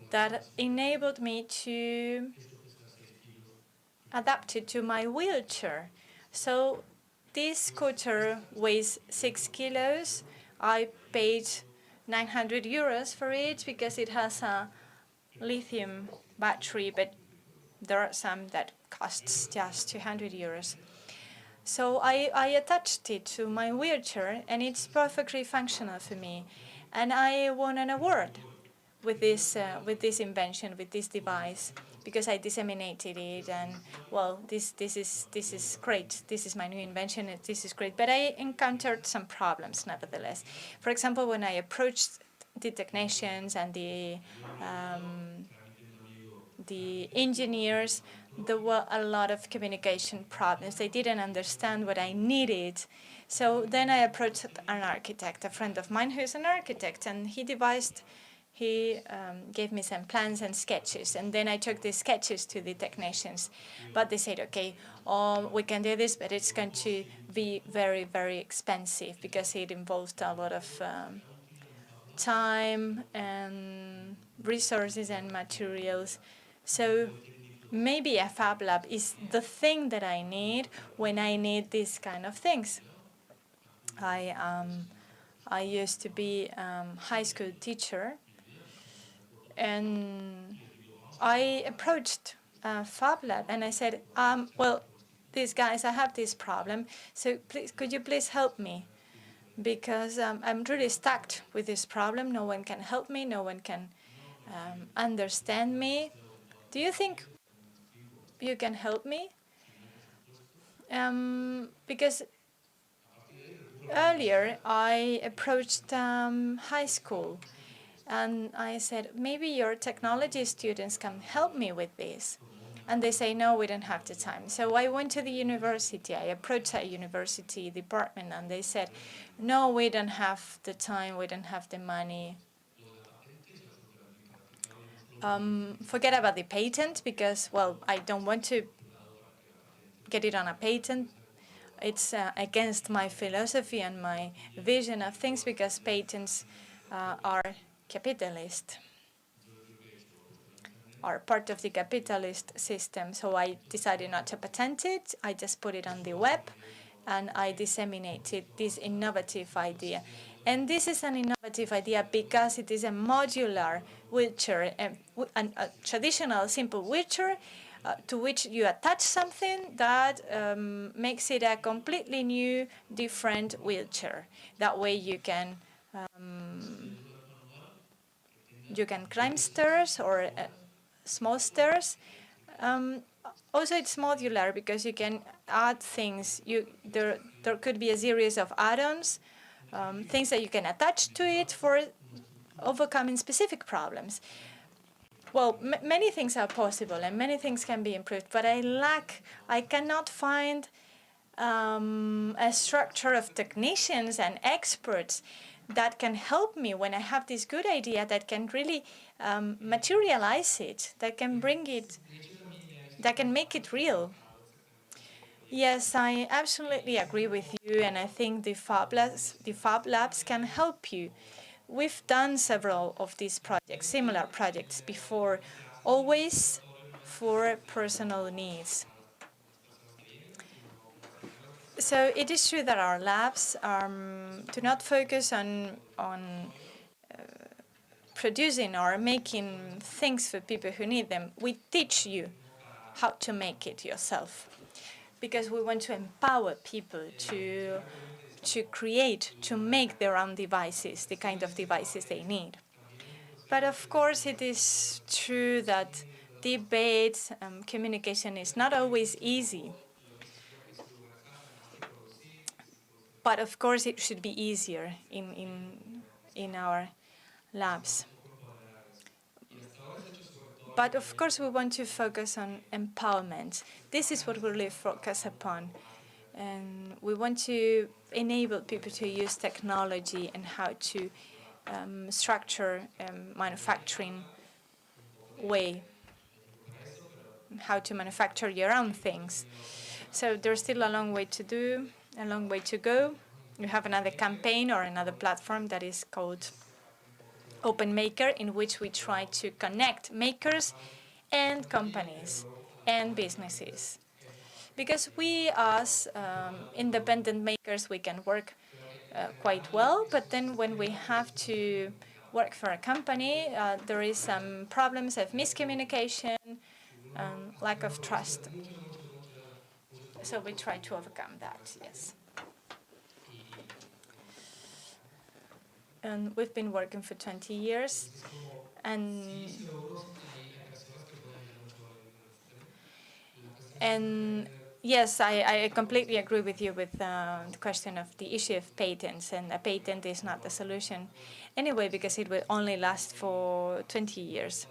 that enabled me to adapt it to my wheelchair. So this scooter weighs 6 kilos. I paid 900 euros for it because it has a lithium battery, but there are some that costs just 200 euros. So I attached it to my wheelchair, and it's perfectly functional for me. And I won an award with this invention, with this device, because I disseminated it. And well, this is great. This is my new invention. This is great. But I encountered some problems, nevertheless. For example, when I approached the technicians and the engineers, there were a lot of communication problems. They didn't understand what I needed. So then I approached an architect, a friend of mine who's an architect, and he devised he gave me some plans and sketches, and then I took these sketches to the technicians. But they said, okay, we can do this, but it's going to be very, very expensive because it involved a lot of time and resources and materials. So maybe a Fab Lab is the thing that I need when I need these kind of things. I used to be high school teacher, and I approached Fab Lab and I said, well, these guys, I have this problem, so please, could you please help me? Because I'm really stuck with this problem. No one can help me. No one can understand me. Do you think you can help me? Because earlier I approached high school and I said, maybe your technology students can help me with this. And they say, no, we don't have the time. So I went to the university. I approached a university department, and they said, no, we don't have the time. We don't have the money. Forget about the patent because, well, I don't want to get it on a patent. It's against my philosophy and my vision of things because patents are capitalist, are part of the capitalist system. So I decided not to patent it. I just put it on the web and I disseminated this innovative idea. And this is an innovative idea because it is a modular wheelchair, a traditional simple wheelchair to which you attach something that makes it a completely new, different wheelchair. That way you can climb stairs or small stairs. Also, it's modular because you can add things. There could be a series of add-ons, things that you can attach to it for overcoming specific problems. Well, many things are possible and many things can be improved, but I cannot find a structure of technicians and experts that can help me when I have this good idea that can really materialize it, that can bring it, that can make it real. Yes, I absolutely agree with you, and I think the Fab Labs can help you. We've done several of these projects, similar projects before, always for personal needs. So it is true that our labs do not focus on producing or making things for people who need them. We teach you how to make it yourself because we want to empower people to create, to make their own devices, the kind of devices they need. But of course, it is true that debate, communication is not always easy. But of course, it should be easier in our labs. But of course, we want to focus on empowerment. This is what we really focus upon. And we want to enable people to use technology and how to structure manufacturing way, how to manufacture your own things. So there's still a long way to do, a long way to go. We have another campaign or another platform that is called Open Maker, in which we try to connect makers and companies and businesses. Because we, as independent makers, we can work quite well, but then when we have to work for a company, there is some problems of miscommunication, lack of trust. So we try to overcome that, yes. And we've been working for 20 years, and yes, I completely agree with you with the question of the issue of patents, and a patent is not the solution anyway because it will only last for 20 years.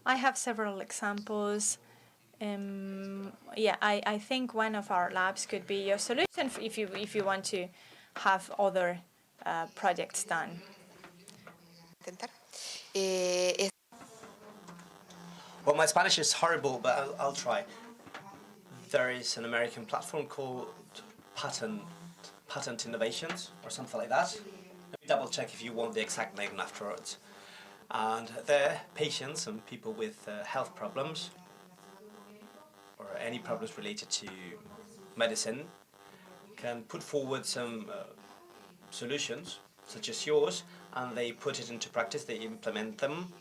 I have several examples. Yeah, I think one of our labs could be your solution if you want to have other projects done. Well, my Spanish is horrible, but I'll try. There is an American platform called Patent Innovations, or something like that. Let me double check if you want the exact name afterwards. And there, patients and people with health problems, or any problems related to medicine, can put forward some solutions, such as yours, and they put it into practice, they implement them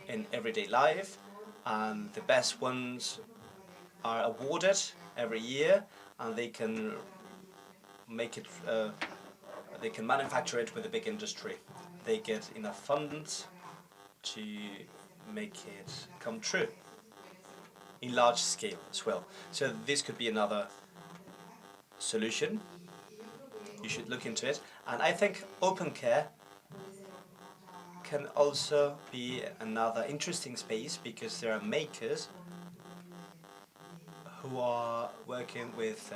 in everyday life, and the best ones are awarded every year, and they can make it, they can manufacture it with a big industry. They get enough funds to make it come true in large scale as well. So this could be another solution. You should look into it. And I think open care can also be another interesting space, because there are makers who are working with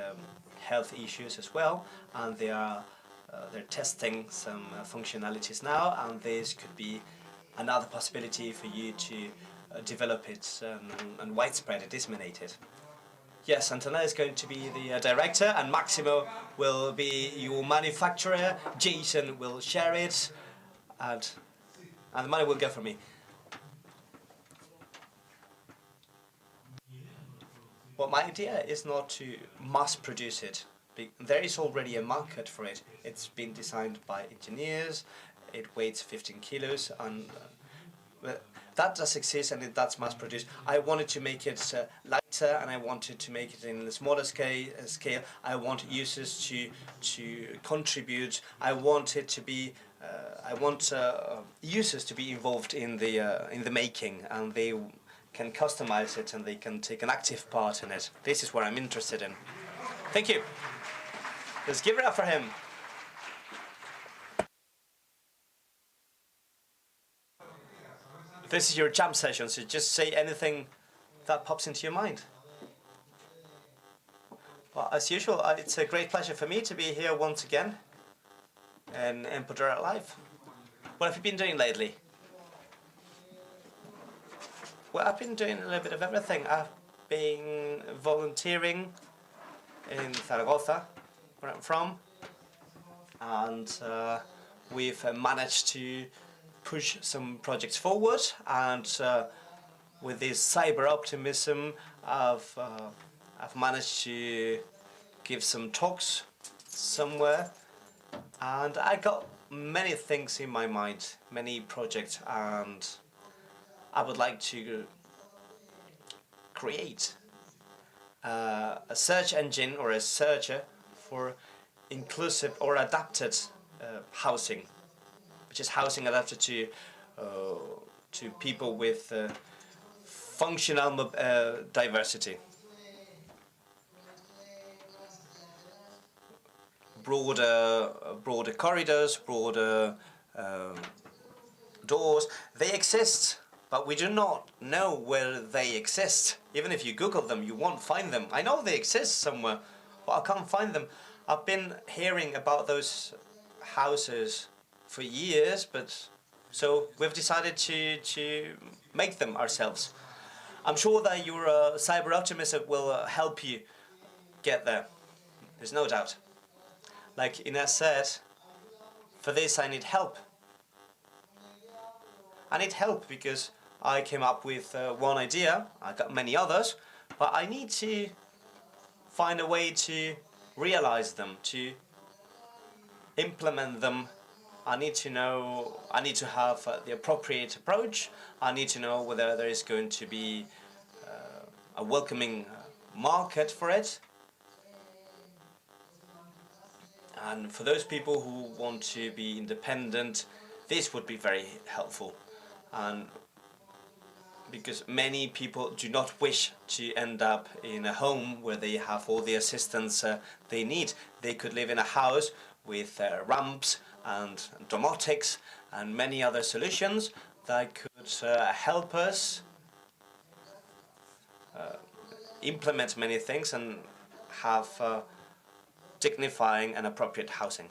health issues as well, and they're testing some functionalities now, and this could be another possibility for you to develop it and widespread it, disseminate it. Yes, Antonella is going to be the director, and Maximo will be your manufacturer. Jason will share it, and the money will go for me. Well, my idea is not to mass produce it. There is already a market for it. It's been designed by engineers. It weighs 15 kilos, and that does exist, and that's mass produced. I wanted to make it lighter, and I wanted to make it in a smaller scale. I want users to contribute. I want it to be. I want users to be involved in the making, and they can customize it, and they can take an active part in it. This is what I'm interested in. Thank you. Let's give it up for him. This is your jam session, so just say anything that pops into your mind. Well, as usual, it's a great pleasure for me to be here once again in Empodera Live. What have you been doing lately? Well, I've been doing a little bit of everything. I've been volunteering in Zaragoza, where I'm from, and we've managed to push some projects forward, and with this cyber optimism, I've managed to give some talks somewhere, and I got many things in my mind, many projects, and I would like to create a search engine or a searcher for inclusive or adapted housing, which is housing adapted to people with functional diversity. Broader corridors, broader doors. They exist, but we do not know where they exist. Even if you Google them, you won't find them. I know they exist somewhere, but I can't find them. I've been hearing about those houses for years, but so we've decided to make them ourselves. I'm sure that your cyber optimism will help you get there. There's no doubt. Like Ines said, for this I need help. I need help because I came up with one idea. I got many others, but I need to find a way to realize them, to implement them. I need to have the appropriate approach. I need to know whether there is going to be a welcoming market for it. And for those people who want to be independent, this would be very helpful. And because many people do not wish to end up in a home where they have all the assistance they need. They could live in a house with ramps and domotics and many other solutions that could help us implement many things and have dignifying and appropriate housing.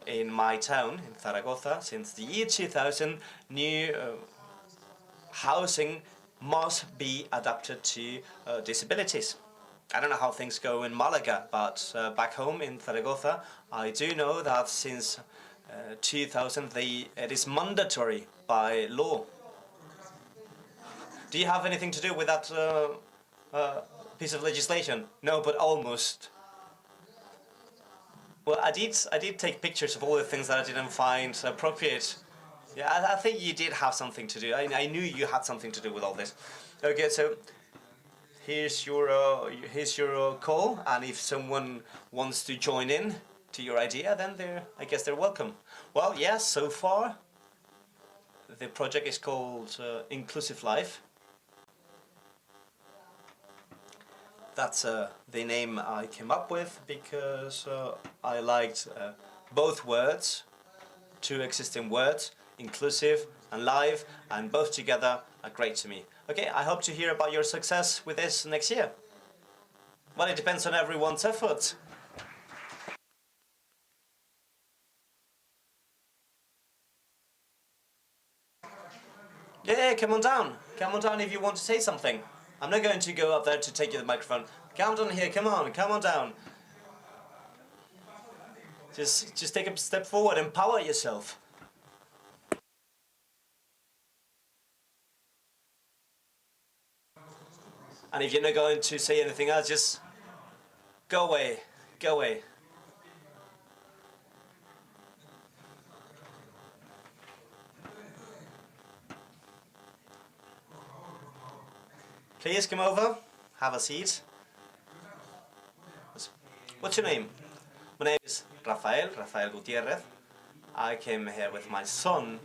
in my town, in Zaragoza, since the year 2000, new housing must be adapted to disabilities. I don't know how things go in Malaga, but back home in Zaragoza, I do know that since 2000 it is mandatory by law. Do you have anything to do with that piece of legislation? No, but almost. Well, I did take pictures of all the things that I didn't find appropriate. Yeah, I think you did have something to do. I knew you had something to do with all this. Okay, so here's your call, and if someone wants to join in to your idea, then I guess they're welcome. Well, yes, so far the project is called Inclusive Life. That's the name I came up with because I liked both words, two existing words, inclusive and live, and both together are great to me. Okay, I hope to hear about your success with this next year. Well, it depends on everyone's efforts. Yeah, come on down. Come on down if you want to say something. I'm not going to go up there to take you the microphone. Come down here, come on down. Just take a step forward, empower yourself. And if you're not going to say anything else, just go away, go away. Please come over, have a seat. What's your name? My name is Rafael Gutierrez. I came here with my son.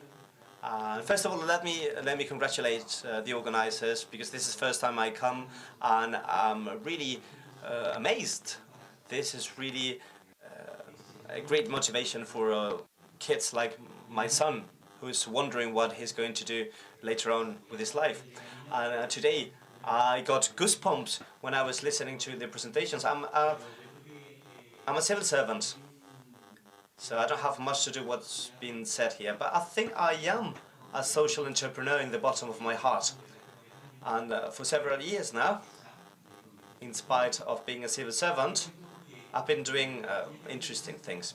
First of all, let me congratulate the organizers, because this is the first time I come, and I'm really amazed. This is really a great motivation for kids like my son, who's wondering what he's going to do later on with his life. And today I got goosebumps when I was listening to the presentations. I'm a civil servant, so I don't have much to do what's been said here, but I think I am a social entrepreneur in the bottom of my heart. And for several years now, in spite of being a civil servant, I've been doing interesting things.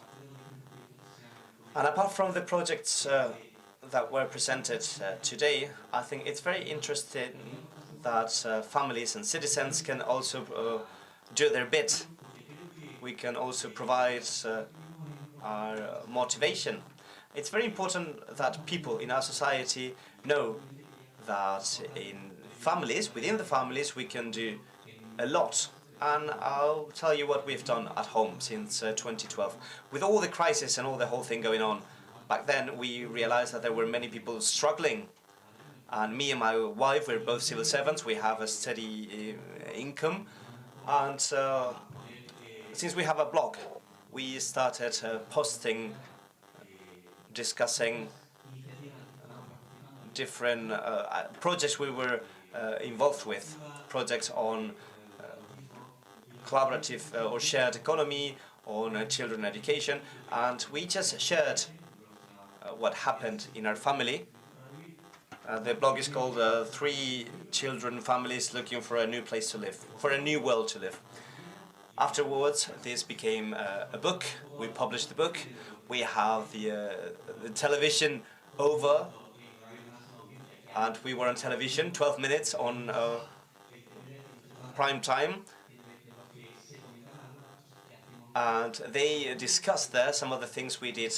And apart from the projects that were presented today, I think it's very interesting that families and citizens can also do their bit. We can also provide our motivation. It's very important that people in our society know that in families, within the families, we can do a lot. And I'll tell you what we've done at home since 2012. With all the crisis and all the whole thing going on, back then we realized that there were many people struggling. And me and my wife, we're both civil servants, we have a steady income. And since we have a blog, we started posting, discussing different projects we were involved with, projects on collaborative or shared economy, on children education, and we just shared what happened in our family. The blog is called 3 Children Families Looking for a New Place to Live, for a New World to Live. Afterwards, this became a book. We published the book. We have the television over, and we were on television 12 minutes on prime time. And they discussed there some of the things we did,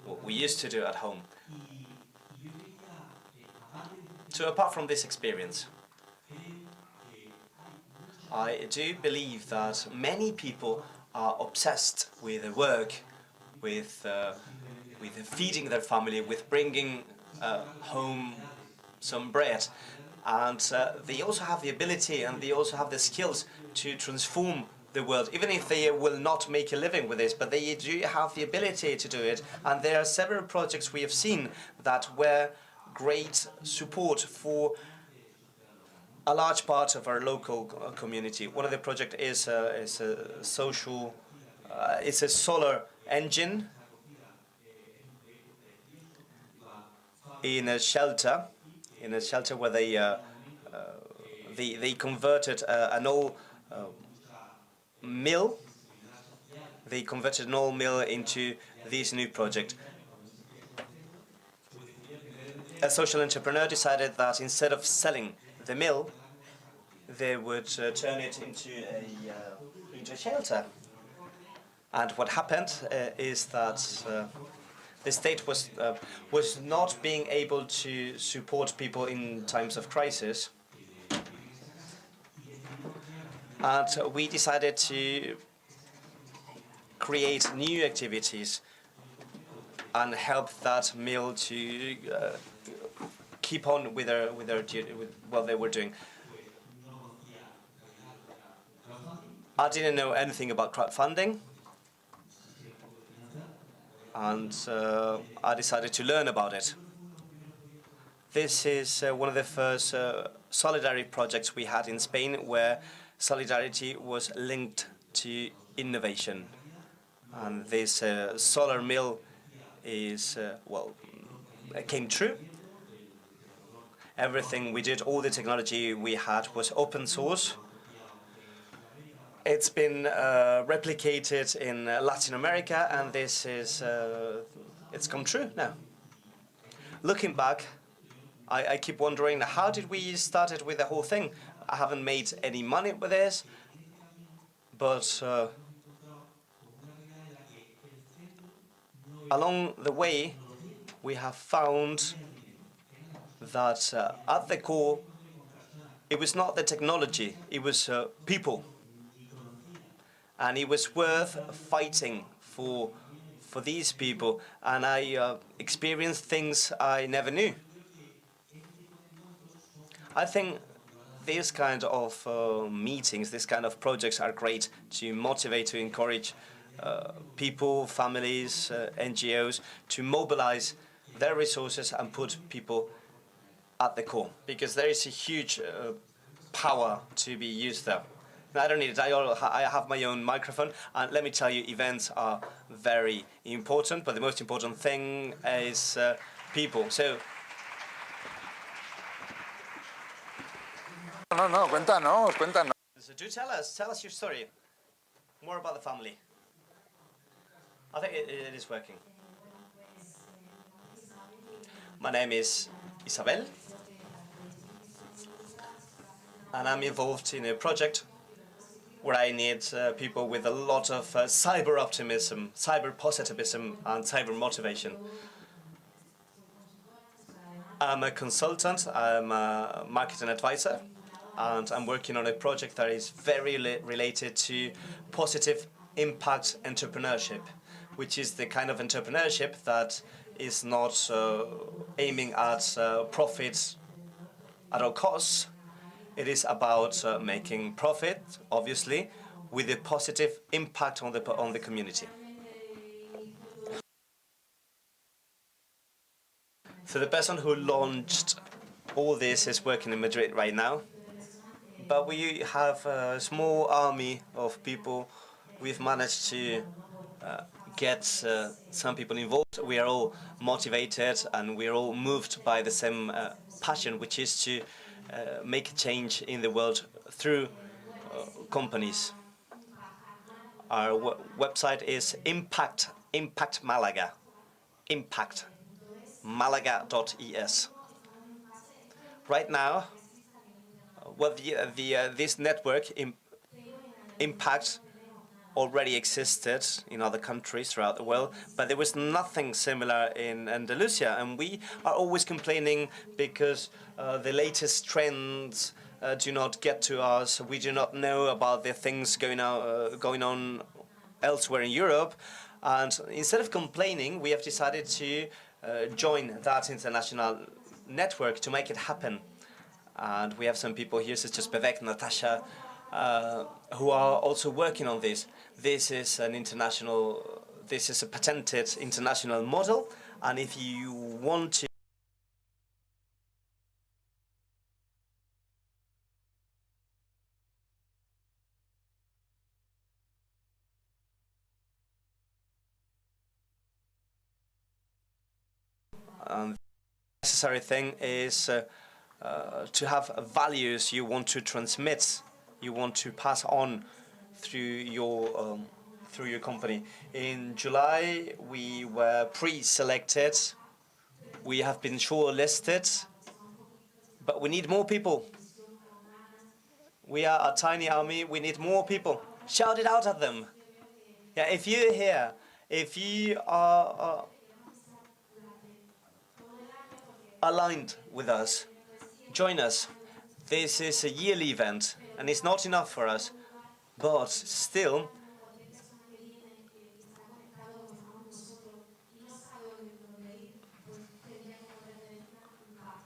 what we used to do at home. So apart from this experience, I do believe that many people are obsessed with their work, with feeding their family, with bringing home some bread. And they also have the ability and they also have the skills to transform the world, even if they will not make a living with this, but they do have the ability to do it. And there are several projects we have seen that were great support for a large part of our local community. One of the projects is a social, it's a solar engine in a shelter where they converted an old mill. They converted an old mill into this new project. A social entrepreneur decided that instead of selling the mill, they would turn it into a shelter. And what happened is that the state was not being able to support people in times of crisis, and we decided to create new activities and help that mill to keep on with what they were doing. I didn't know anything about crowdfunding, and I decided to learn about it. This is one of the first solidarity projects we had in Spain, where solidarity was linked to innovation. And this solar mill is, came true. Everything we did, all the technology we had was open source. It's been replicated in Latin America, and this is, it's come true now. Looking back, I keep wondering, how did we start with the whole thing? I haven't made any money with this, but along the way, we have found that at the core, it was not the technology, it was people. And it was worth fighting for these people. And I experienced things I never knew. I think these kind of meetings, these kind of projects are great to motivate, to encourage people, families, NGOs to mobilize their resources and put people at the core, because there is a huge power to be used there. I don't need it. I have my own microphone, and let me tell you, events are very important, but the most important thing is people. So. No, cuéntanos. So do tell us your story. More about the family. I think it is working. My name is Isabel, and I'm involved in a project where I need people with a lot of cyber optimism, cyber positivism, and cyber motivation. I'm a consultant, I'm a marketing advisor, and I'm working on a project that is very related to positive impact entrepreneurship, which is the kind of entrepreneurship that is not aiming at profits at all costs. It is about making profit, obviously, with a positive impact on the community. So the person who launched all this is working in Madrid right now, but we have a small army of people. We've managed to get some people involved. We are all motivated and we are all moved by the same passion, which is to make a change in the world through companies. Our website is Impact Malaga, impactmalaga.es. Right now, this network Impact already existed in other countries throughout the world, but there was nothing similar in Andalusia, and we are always complaining because the latest trends do not get to us. We do not know about the things going on elsewhere in Europe, and instead of complaining, we have decided to join that international network to make it happen. And we have some people here, such as Bevek, Natasha, who are also working on this. This is a patented international model, and if you want to necessary thing is to have values you want to transmit, you want to pass on through your company. In July, we were pre-selected. We have been shortlisted, but we need more people. We are a tiny army. We need more people. Shout it out at them. Yeah, if you're here, if you are aligned with us, join us. This is a yearly event, and it's not enough for us, but still,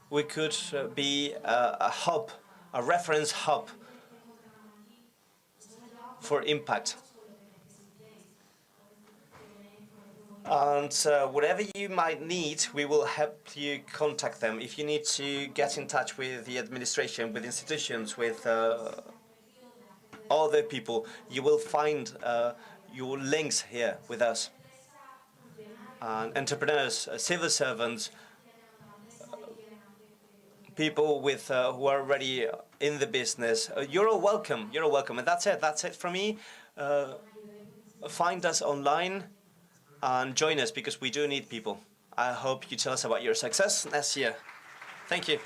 we could be a hub, a reference hub for impact. And whatever you might need, we will help you contact them. If you need to get in touch with the administration, with institutions, with other people, you will find your links here with us. And entrepreneurs, civil servants, people with who are already in the business, you're all welcome. You're all welcome. And that's it. That's it from me. Find us online and join us, because we do need people. I hope you tell us about your success next year. Thank you.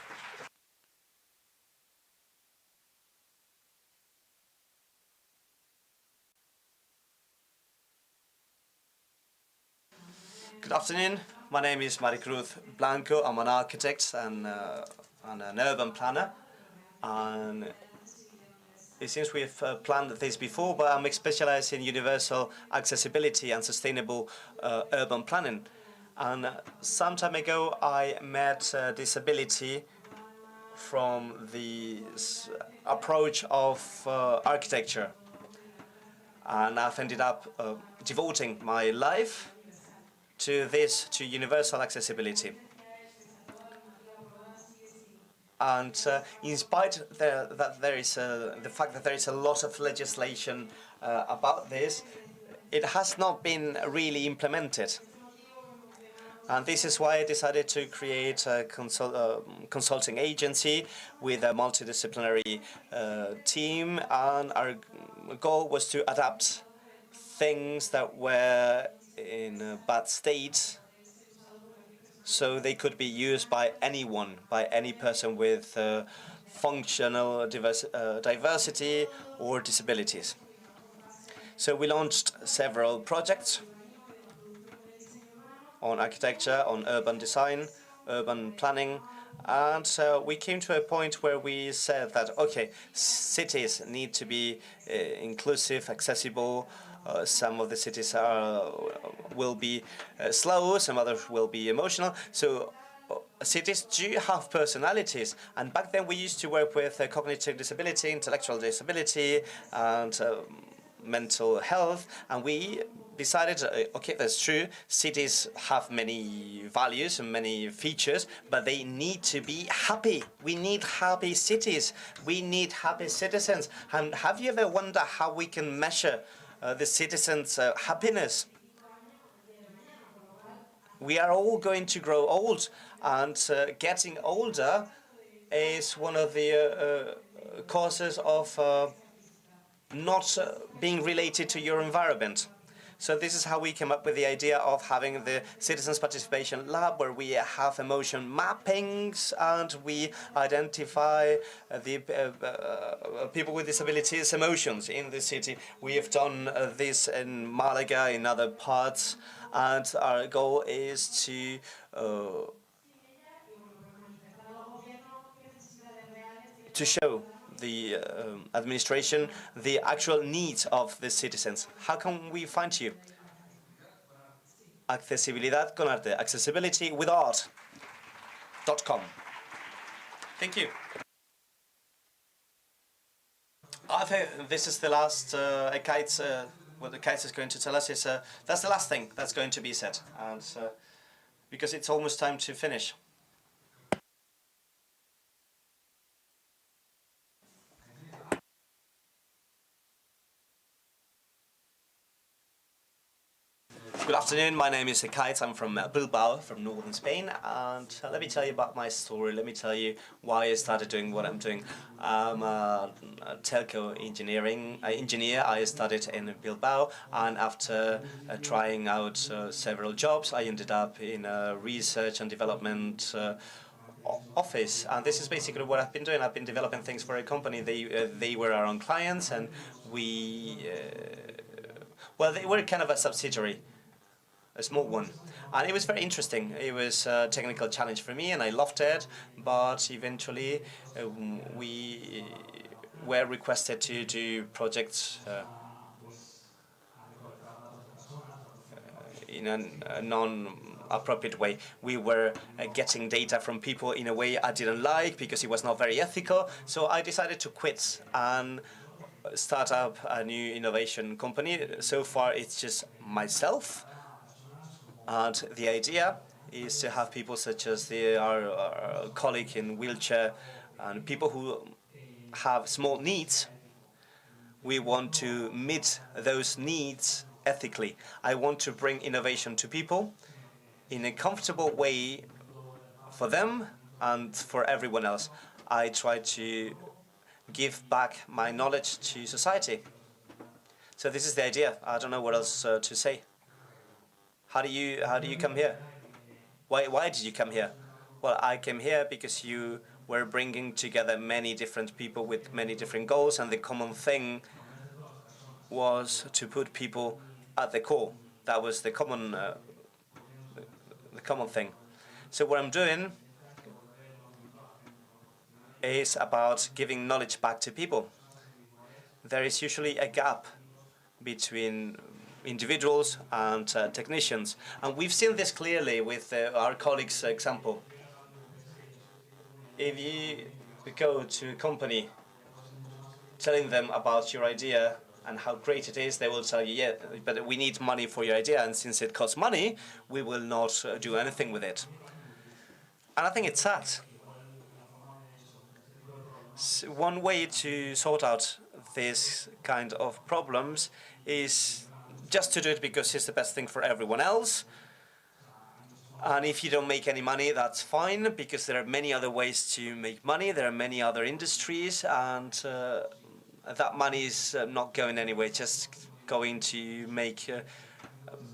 Good afternoon. My name is Maricruz Blanco. I'm an architect and an urban planner. And it seems we've planned this before, but I'm specialized in universal accessibility and sustainable urban planning. And some time ago, I met disability from the approach of architecture. And I've ended up devoting my life to universal accessibility. And in spite that there is the fact that there is a lot of legislation about this, it has not been really implemented. And this is why I decided to create a consulting agency with a multidisciplinary team, and our goal was to adapt things that were in a bad state so they could be used by anyone, by any person with functional diversity or disabilities. So we launched several projects on architecture, on urban design, urban planning, and we came to a point where we said that, okay, cities need to be inclusive, accessible. Some of the cities will be slow, some others will be emotional. So cities do have personalities, and back then we used to work with cognitive disability, intellectual disability, and mental health, and we decided, okay, that's true, cities have many values and many features, but they need to be happy. We need happy cities. We need happy citizens. And have you ever wondered how we can measure the citizens' happiness? We are all going to grow old, and getting older is one of the causes of not being related to your environment. So this is how we came up with the idea of having the Citizens Participation Lab, where we have emotion mappings and we identify the people with disabilities' emotions in the city. We have done this in Malaga, in other parts, and our goal is to show the administration the actual needs of the citizens. How can we find you? Accesibilidad con arte. Accessibility with art.com. Thank you. I think this is the last what the kite is going to tell us is that's the last thing that's going to be said, and because it's almost time to finish. Good afternoon, my name is Kite. I'm from Bilbao, from northern Spain, and let me tell you about my story. Let me tell you why I started doing what I'm doing. I'm a telco engineer. I studied in Bilbao, and after trying out several jobs, I ended up in a research and development office, and this is basically what I've been doing. I've been developing things for a company. They were our own clients, and we well, they were kind of a subsidiary, a small one, and it was very interesting. It was a technical challenge for me, and I loved it. But eventually, we were requested to do projects in a non-appropriate way. We were getting data from people in a way I didn't like because it was not very ethical. So I decided to quit and start up a new innovation company. So far, it's just myself. And the idea is to have people such as our colleague in wheelchair and people who have small needs. We want to meet those needs ethically. I want to bring innovation to people in a comfortable way for them and for everyone else. I try to give back my knowledge to society. So this is the idea. I don't know what else to say. How do you come here? Why did you come here? Well, I came here because you were bringing together many different people with many different goals, and the common thing was to put people at the core. That was the common thing. So what I'm doing is about giving knowledge back to people. There is usually a gap between individuals and technicians, and we've seen this clearly with our colleagues' example. If you go to a company telling them about your idea and how great it is, they will tell you, yeah, but we need money for your idea, and since it costs money, we will not do anything with it. And I think it's sad. One way to sort out this kind of problems is just to do it because it's the best thing for everyone else. And if you don't make any money, that's fine, because there are many other ways to make money. There are many other industries, and that money is not going anywhere, just going to make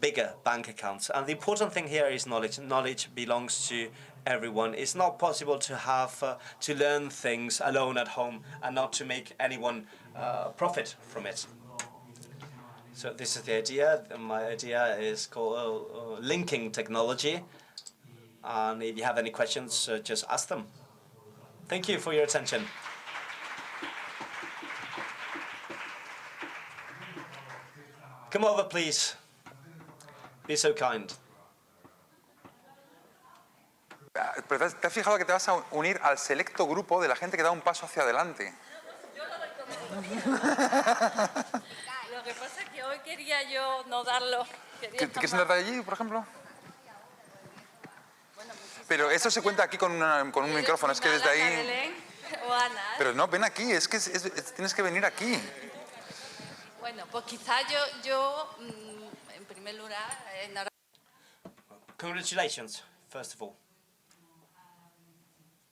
bigger bank accounts. And the important thing here is knowledge. Knowledge belongs to everyone. It's not possible to have to learn things alone at home and not to make anyone profit from it. So this is the idea. My idea is called linking technology. And if you have any questions, just ask them. Thank you for your attention. Come over, please. Be so kind. Pero ¿te has fijado que te vas a unir al selecto grupo de la gente que da un paso hacia adelante? Lo que pasa es que hoy quería yo no darlo. ¿Quieres sentarte allí, por ejemplo? Pero eso se cuenta aquí con un micrófono, es que desde ahí... Pero no, ven aquí, es que tienes que venir aquí. Bueno, pues quizás yo en primer lugar... Congratulations, first of all.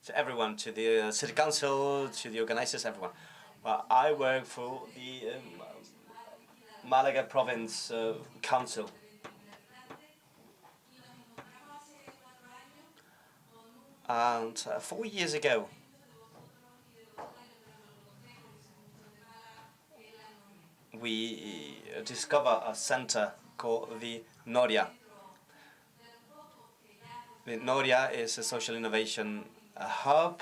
To everyone, to the city council, to the organizers, everyone. Well, I work for the Malaga Province Council. And 4 years ago, we discovered a center called the Noria. The Noria is a social innovation hub.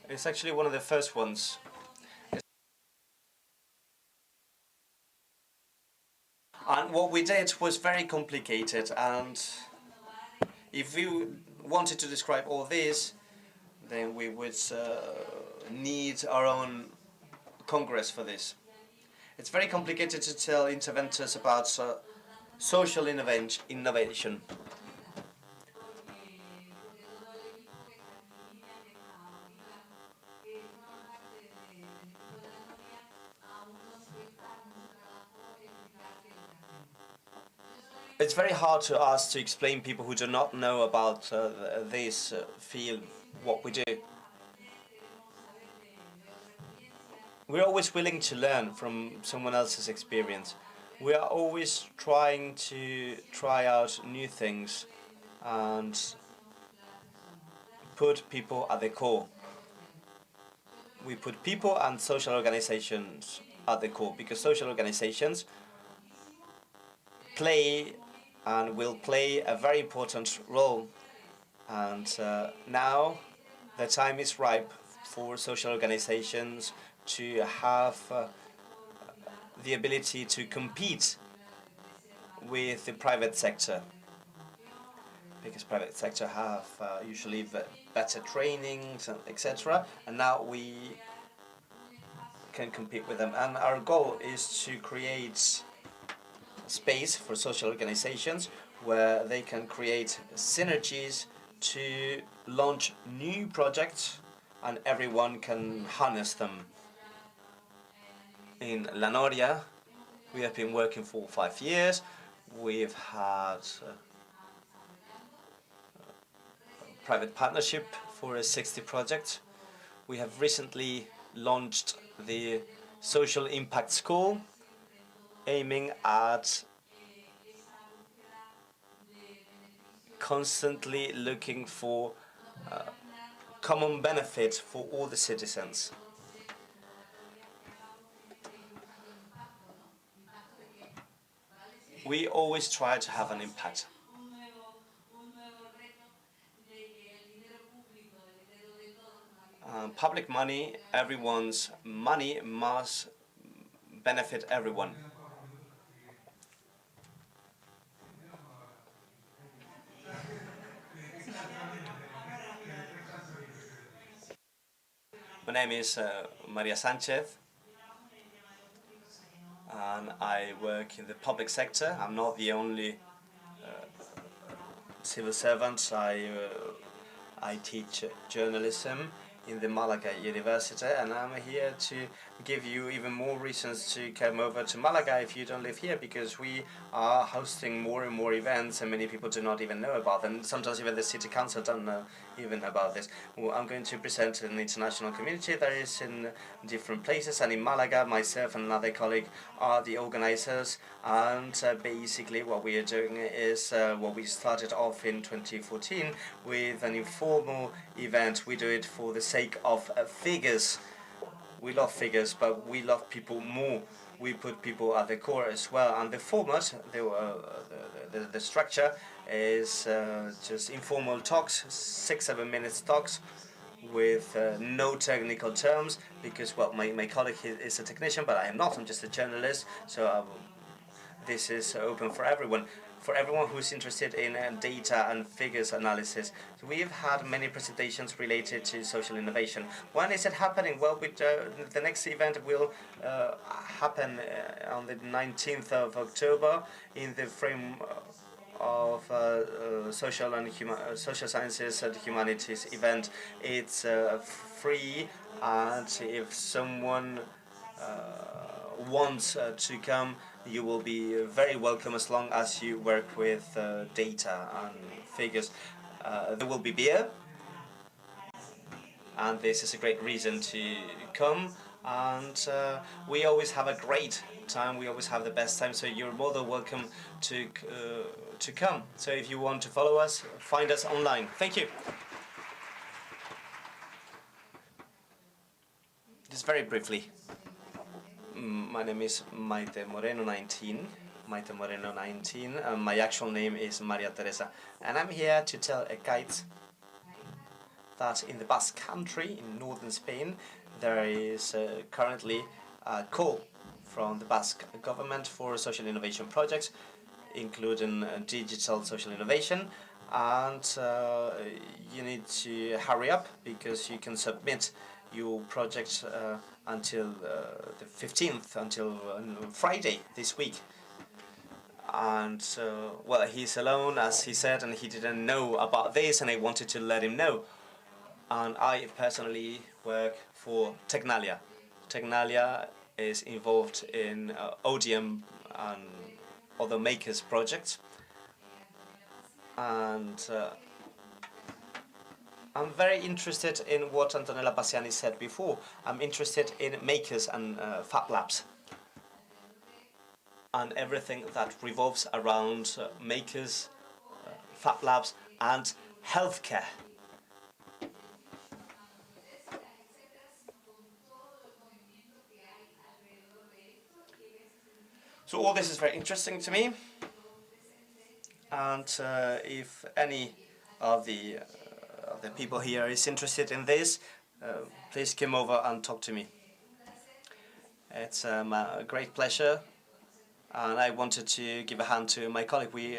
It's actually one of the first ones. And what we did was very complicated, and if we wanted to describe all this, then we would need our own congress for this. It's very complicated to tell interventors about social innovation. It's very hard to us to explain people who do not know about this field what we do. We're always willing to learn from someone else's experience. We are always trying to try out new things and put people at the core. We put people and social organizations at the core because social organizations play and will play a very important role. And now the time is ripe for social organizations to have the ability to compete with the private sector, because private sector have usually better trainings, etc. And now we can compete with them. And our goal is to create space for social organizations where they can create synergies to launch new projects and everyone can harness them. In La Noria, we have been working for 5 years. We've had private partnership for a 60 project. We have recently launched the Social Impact School, aiming at constantly looking for common benefit for all the citizens. We always try to have an impact. Public money, everyone's money must benefit everyone. My name is Maria Sanchez, and I work in the public sector. I'm not the only civil servant. I teach journalism in the Malaga University, and I'm here to give you even more reasons to come over to Malaga if you don't live here, because we are hosting more and more events and many people do not even know about them. Sometimes even the city council don't know even about this. Well, I'm going to present an international community that is in different places, and in Malaga myself and another colleague are the organizers, and basically what we are doing is what we started off in 2014 with an informal event. We do it for the sake of figures. We love figures, but we love people more. We put people at the core as well, and the format, the structure is just informal talks, 6-7 minutes talks with no technical terms, because, well, my colleague is a technician, but I am not. I'm just a journalist, so this is open for everyone. For everyone who's interested in data and figures analysis. So we've had many presentations related to social innovation. When is it happening? Well, the next event will happen on the 19th of October in the frame of social sciences and humanities event. It's free, and if someone wants to come, you will be very welcome as long as you work with data and figures. There will be beer, and this is a great reason to come, and we always have a great time, we always have the best time, so you're more than welcome to come. So if you want to follow us, find us online. Thank you. Just very briefly. My name is Maite Moreno 19. Maite Moreno 19. My actual name is Maria Teresa. And I'm here to tell a guide that in the Basque Country, in northern Spain, there is currently a call from the Basque government for social innovation projects, including digital social innovation. And you need to hurry up, because you can submit your project until the 15th, until Friday this week. And well, he's alone, as he said, and he didn't know about this, and I wanted to let him know. And I personally work for Tecnalia. Tecnalia is involved in ODM and other makers projects, And I'm very interested in what Antonella Bassiani said before. I'm interested in makers and fab labs. And everything that revolves around makers, fab labs, and healthcare. So all this is very interesting to me. And if any of the people here is interested in this, please come over and talk to me. It's a great pleasure, and I wanted to give a hand to my colleague. We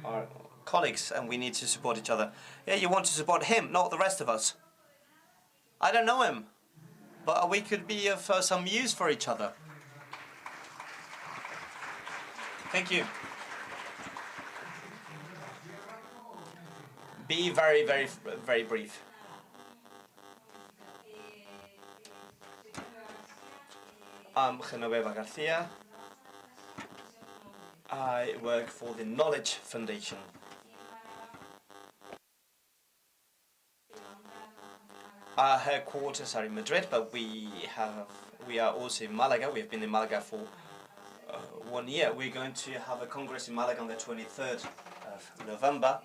are colleagues, and we need to support each other. Yeah, you want to support him, not the rest of us. I don't know him, but we could be of some use for each other. Thank you. Be very, very, very brief. I'm Genoveva Garcia. I work for the Knowledge Foundation. Our headquarters are in Madrid, but we are also in Malaga. We have been in Malaga for 1 year. We're going to have a congress in Malaga on the 23rd of November,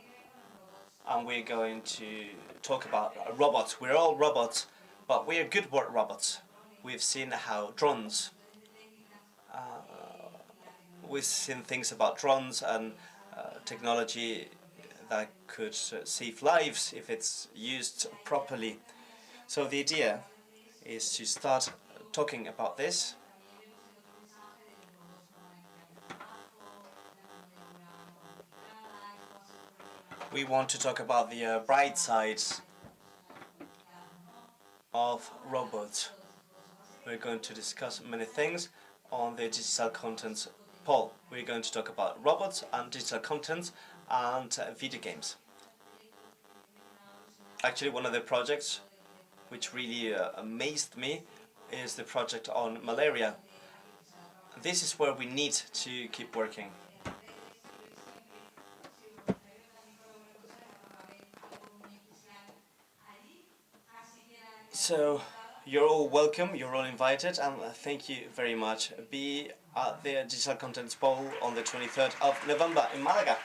and we're going to talk about robots. We're all robots, but we are good robots. We've seen how drones. We've seen things about drones and technology that could save lives if it's used properly. So the idea is to start talking about this. We want to talk about the bright sides of robots. We're going to discuss many things on the digital contents poll. We're going to talk about robots and digital contents and video games. Actually, one of the projects which really amazed me is the project on malaria. This is where we need to keep working. So, you're all welcome, you're all invited, and thank you very much. Be at the Digital Contents Bowl on the 23rd of November in Malaga.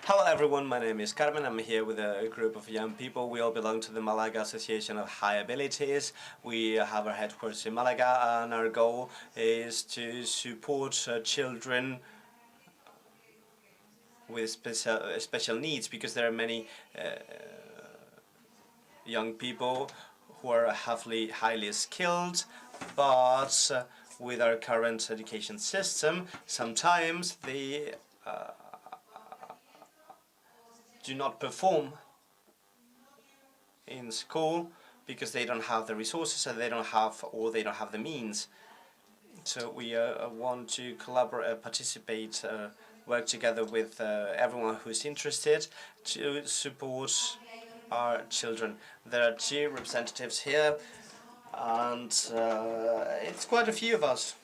Hello everyone, my name is Carmen. I'm here with a group of young people. We all belong to the Malaga Association of High Abilities. We have our headquarters in Malaga, and our goal is to support children with special needs, because there are many young people who are highly skilled, but with our current education system, sometimes they do not perform in school because they don't have the resources, and they don't have the means. So we want to collaborate, participate, work together with everyone who's interested to support our children. There are 2 representatives here, and it's quite a few of us.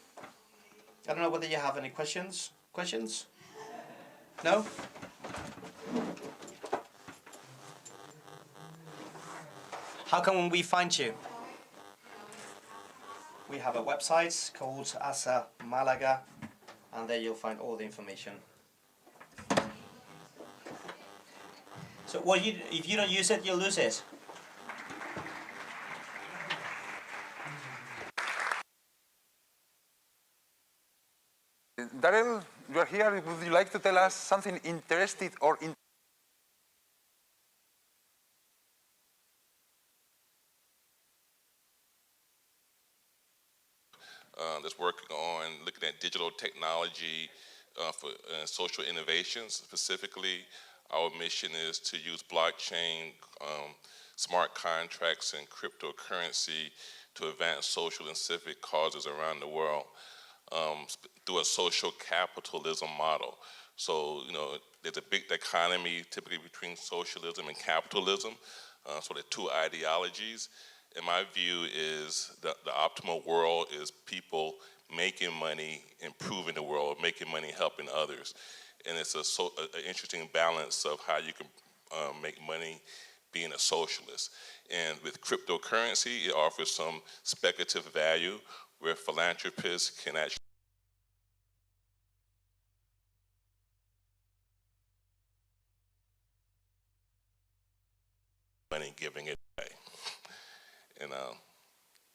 I don't know whether you have any questions? Questions? No? How can we find you? We have a website called ASA Malaga, and there you'll find all the information. So if you don't use it, you'll lose it. Daryl, you are here. Would you like to tell us something interesting or that's working on looking at digital technology for social innovations. Specifically, our mission is to use blockchain, smart contracts, and cryptocurrency to advance social and civic causes around the world through a social capitalism model. So, there's a big dichotomy typically between socialism and capitalism, so the two ideologies. And my view is that the optimal world is people making money, improving the world, making money, helping others. And it's an interesting balance of how you can make money being a socialist. And with cryptocurrency, it offers some speculative value where philanthropists can actually money giving it away. And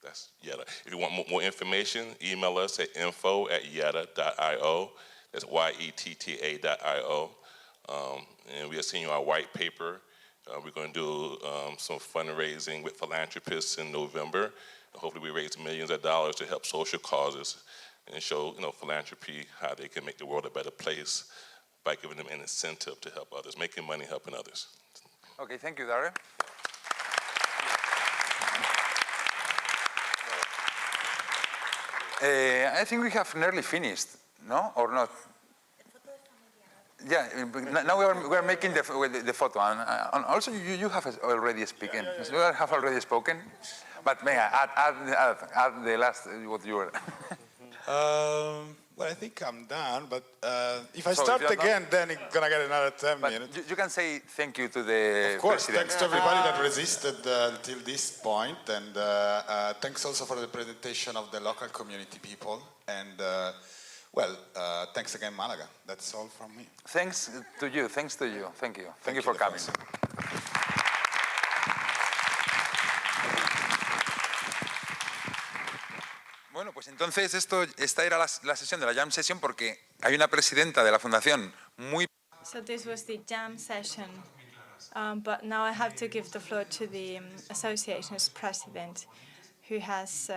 that's Yetta. If you want more information, email us at info@yetta.io. That's YETTA.io. And we are sending you our white paper. We're going to do some fundraising with philanthropists in November. Hopefully we raise millions of dollars to help social causes and show philanthropy, how they can make the world a better place by giving them an incentive to help others, making money, helping others. Okay, thank you, Dario. I think we have nearly finished, no? Or not? Yeah, now we are making the photo, and also you have already spoken. You have already spoken, but may I add the last what you were. Well, I think I'm done, but if I start again, then it's gonna get another 10 minutes. You can say thank you to the Of course, president. thanks to everybody that resisted until this point, and thanks also for the presentation of the local community people, and thanks again, Malaga. That's all from me. Thanks to you, thank you. Thank you for coming. Bueno, pues entonces esta era la sesión de la Jam Session porque hay una presidenta de la fundación muy... So this was the Jam session, but now I have to give the floor to the association's president, who has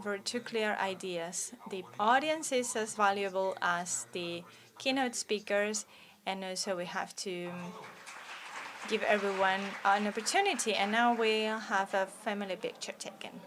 very two clear ideas. The audience is as valuable as the keynote speakers, and also we have to give everyone an opportunity. And now we'll have a family picture taken.